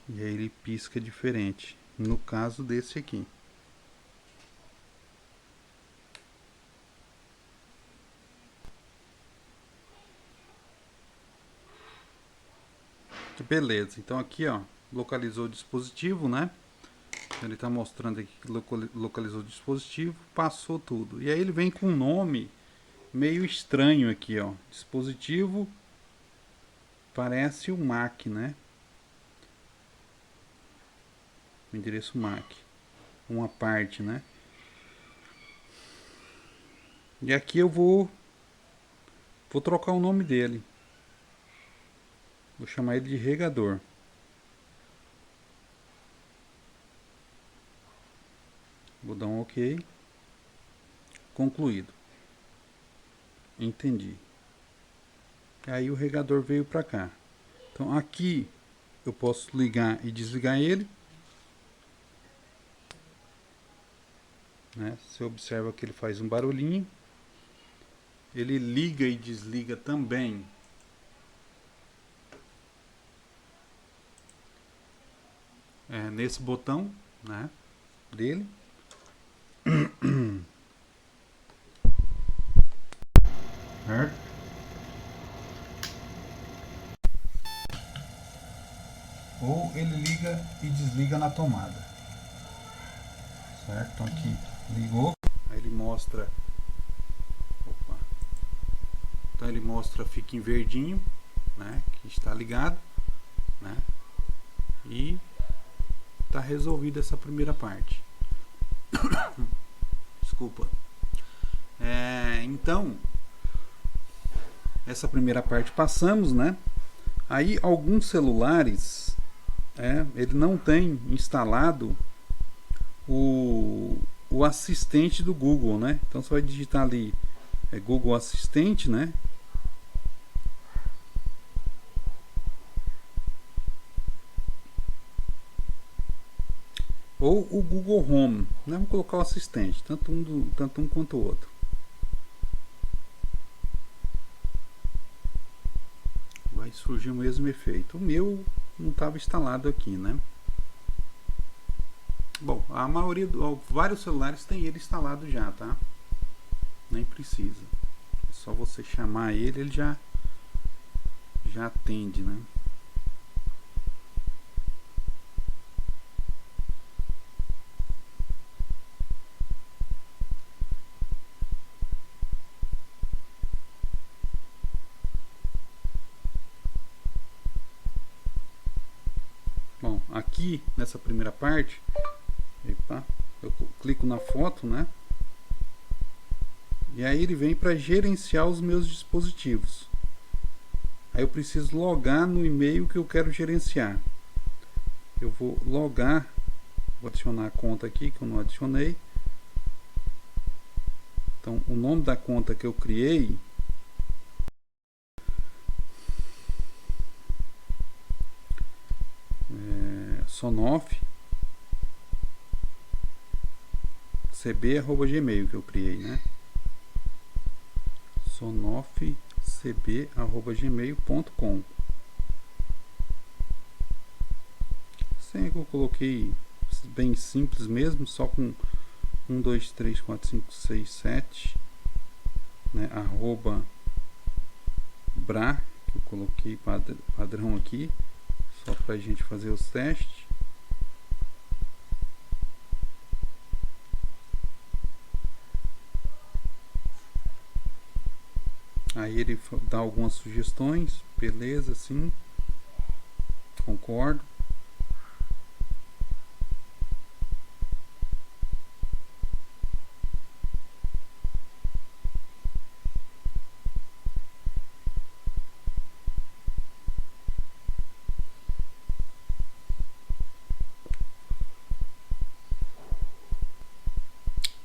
E aí ele pisca diferente, no caso desse aqui. Beleza, então aqui ó, localizou o dispositivo, né? Ele está mostrando aqui que localizou o dispositivo, passou tudo. E aí ele vem com um nome meio estranho aqui, ó. Dispositivo parece o MAC, né? O endereço MAC. Uma parte, né? E aqui eu vou trocar o nome dele. Vou chamar ele de regador. Vou dar um OK. Concluído. Entendi. Aí o regador veio para cá. Então aqui eu posso ligar e desligar ele. Né? Você observa que ele faz um barulhinho. Ele liga e desliga também. Nesse botão, né, dele. Certo? Ou ele liga e desliga na tomada. Certo? Então aqui ligou. Aí ele mostra. Opa. Então ele mostra, fica em verdinho, né, que está ligado, né? E tá resolvida essa primeira parte. Desculpa. Então, essa primeira parte passamos, né? Aí alguns celulares, ele não tem instalado o assistente do Google, né? Então você vai digitar ali Google Assistente, né? Ou o Google Home, né? Vamos colocar o assistente, tanto um quanto o outro. Vai surgir o mesmo efeito. O meu não estava instalado aqui, né? Bom, a maioria, vários celulares tem ele instalado já, tá? Nem precisa. É só você chamar ele já atende, né? Bom, aqui nessa primeira parte, eu clico na foto, né? E aí ele vem para gerenciar os meus dispositivos. Aí eu preciso logar no e-mail que eu quero gerenciar. Eu vou logar, vou adicionar a conta aqui que eu não adicionei. Então, o nome da conta que eu criei é sonofcb@gmail que eu criei, né? sonofcb@gmail.com. Senha que eu coloquei bem simples mesmo, só com 1, 2, 3, 4, 5, 6, 7, né? @bra, que eu coloquei padrão aqui, só para a gente fazer os testes. Aí ele dá algumas sugestões, beleza, sim, concordo.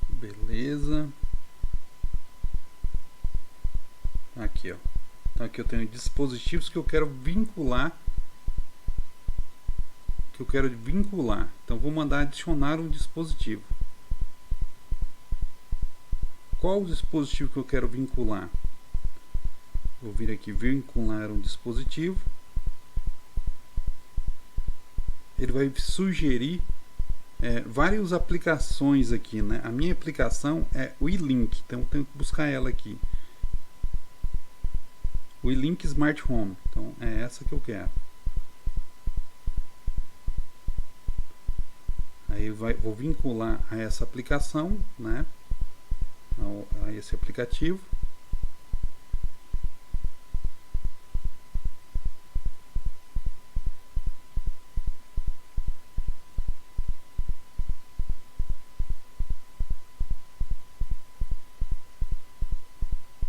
Beleza. Aqui, ó. Então aqui eu tenho dispositivos que eu quero vincular. Então vou mandar adicionar um dispositivo. Qual o dispositivo que eu quero vincular? Vou vir aqui, vincular um dispositivo. Ele vai sugerir várias aplicações aqui, né? A minha aplicação é o E-Link, então eu tenho que buscar ela aqui. O E-Link Smart Home, então é essa que eu quero. Aí vou vincular a essa aplicação, né? A esse aplicativo.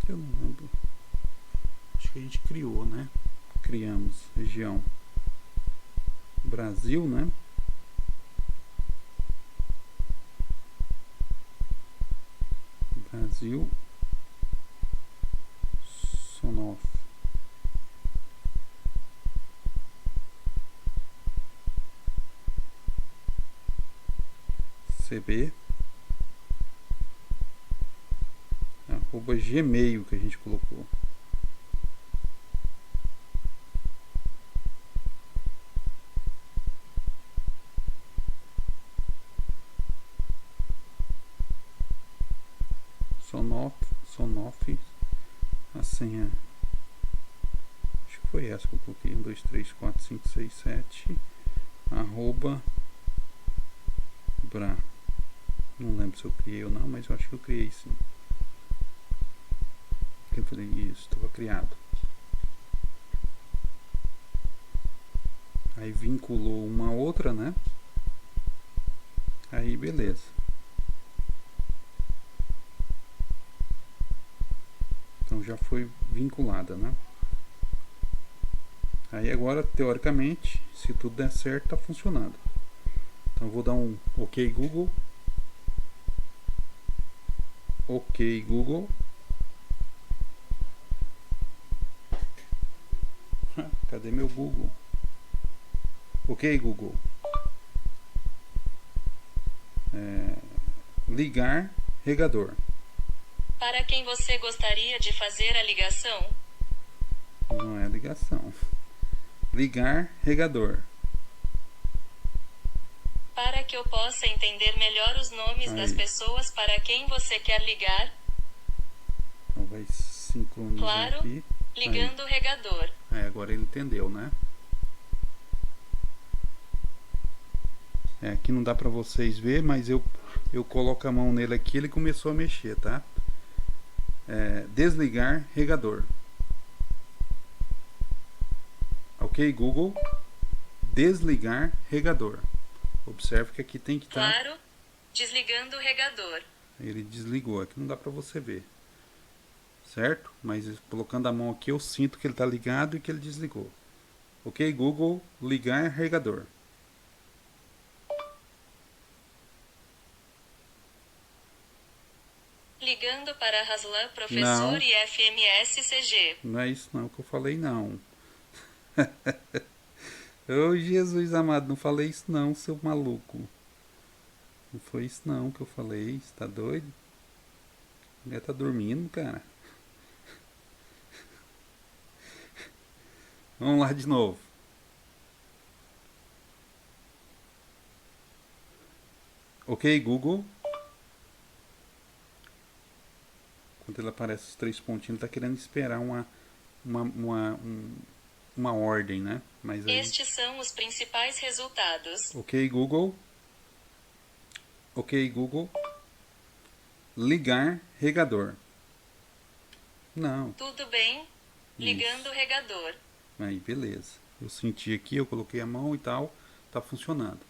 Eu não lembro. Acho que a gente criou, né? Criamos região Brasil, né? Brasil Sonoff CB @gmail que a gente colocou. Sonoff, a senha, acho que foi essa que eu coloquei, 1, 2, 3, 4, 5, 6, 7, @bra. Não lembro se eu criei ou não, mas eu acho que eu criei sim. Eu falei isso, estava criado. Aí vinculou uma outra, né? Aí beleza. Então já foi vinculada, né? Aí agora, teoricamente, se tudo der certo, está funcionando. Então eu vou dar um OK Google. OK Google. Cadê meu Google? OK Google. Ligar regador. Para quem você gostaria de fazer a ligação? Não é ligação. Ligar regador. Para que eu possa entender melhor os nomes das pessoas para quem você quer ligar? Então vai sincronizar claro, aqui. Ligando o regador. Agora ele entendeu, né? Aqui não dá pra vocês ver, mas eu coloco a mão nele aqui, ele começou a mexer, tá? Desligar regador. OK Google, desligar regador. Observe que aqui tem que estar. Claro, desligando o regador. Ele desligou, aqui não dá pra você ver, certo? Mas colocando a mão aqui eu sinto que ele está ligado e que ele desligou. OK Google, ligar regador. Ligando para Aslan, professor Não. e FMSCG. Não é isso não que eu falei, não. Ô Jesus amado, não falei isso não, seu maluco. Não foi isso não que eu falei, você tá doido? A mulher tá dormindo, cara. Vamos lá de novo. Ok, Google. Quando ele aparece os 3 pontinhos, ele tá querendo esperar uma ordem, né? Mas aí... Estes são os principais resultados. Ok, Google. Ok, Google. Ligar regador. Não. Tudo bem? Ligando o regador. Aí, beleza. Eu senti aqui, eu coloquei a mão e tal. Tá funcionando.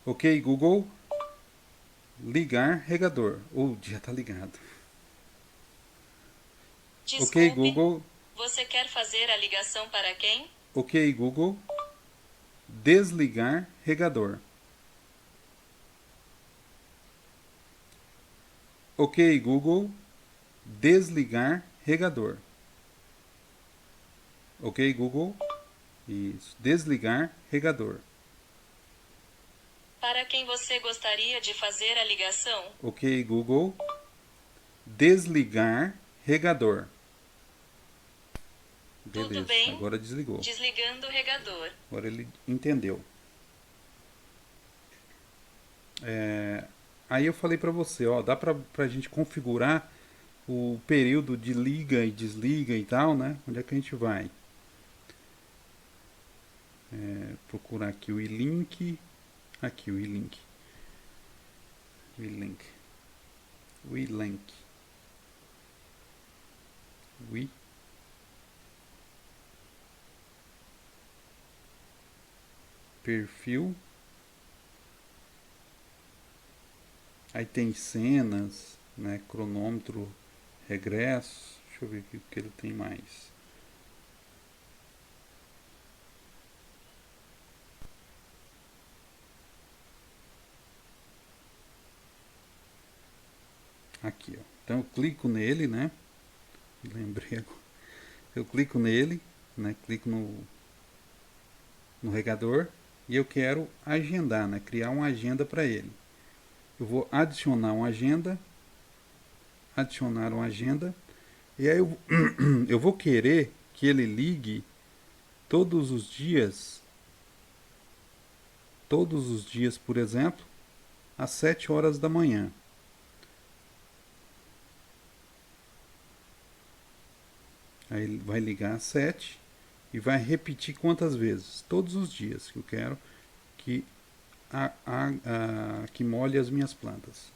Ok, Google. Ligar regador. Já tá ligado. Desculpe, Ok, Google. você quer fazer a ligação para quem? Ok, Google. Desligar regador. Ok, Google. Desligar regador. Ok, Google. Isso. Desligar regador. Para quem você gostaria de fazer a ligação? Ok, Google. Desligar regador. Beleza. Tudo bem? Agora desligou. Desligando o regador. Agora ele entendeu. Aí eu falei pra você, ó, dá pra gente configurar o período de liga e desliga e tal, né? Onde é que a gente vai? Procurar aqui o e-link. Aqui o e-link. E-link. E-link. Perfil. Aí tem cenas, né? Cronômetro, regresso. Deixa eu ver aqui o que ele tem mais. Aqui, ó. Então eu clico nele, né? Lembrei agora. Eu clico nele, né? Clico no regador e eu quero agendar, né? Criar uma agenda para ele. Eu vou adicionar uma agenda, e aí eu vou querer que ele ligue todos os dias, por exemplo, às 7 horas da manhã. Aí ele vai ligar às 7 e vai repetir quantas vezes? Todos os dias que eu quero que que molhe as minhas plantas.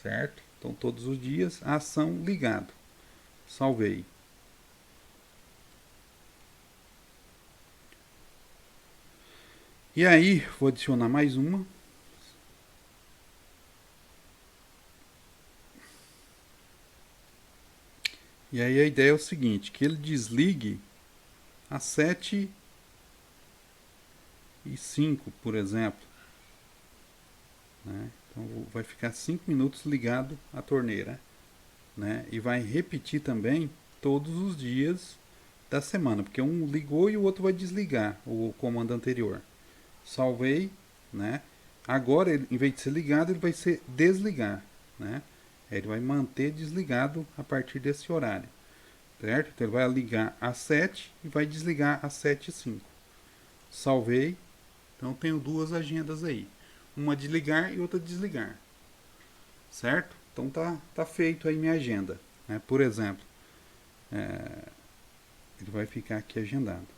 Certo? Então todos os dias a ação ligado. Salvei. E aí vou adicionar mais uma. E aí a ideia é o seguinte, que ele desligue às 7h05, por exemplo. Né? Então vai ficar 5 minutos ligado a torneira. Né? E vai repetir também todos os dias da semana, porque um ligou e o outro vai desligar o comando anterior. Salvei, né? Agora, em vez de ser ligado, ele vai ser desligar, né? Ele vai manter desligado a partir desse horário, certo? Então ele vai ligar às 7 e vai desligar às 7h05. Salvei. Então tenho duas agendas aí, uma de ligar e outra de desligar, certo? Então tá feito aí minha agenda, né? Por exemplo, ele vai ficar aqui agendado.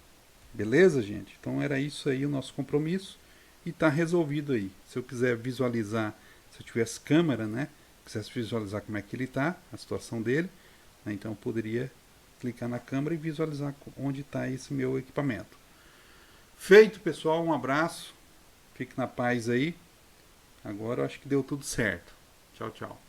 Beleza, gente? Então era isso aí o nosso compromisso e tá resolvido aí. Se eu quiser visualizar, se eu tivesse câmera, né? Quisesse visualizar como é que ele tá, a situação dele, né? Então eu poderia clicar na câmera e visualizar onde está esse meu equipamento. Feito, pessoal, um abraço. Fique na paz aí. Agora eu acho que deu tudo certo. Tchau, tchau.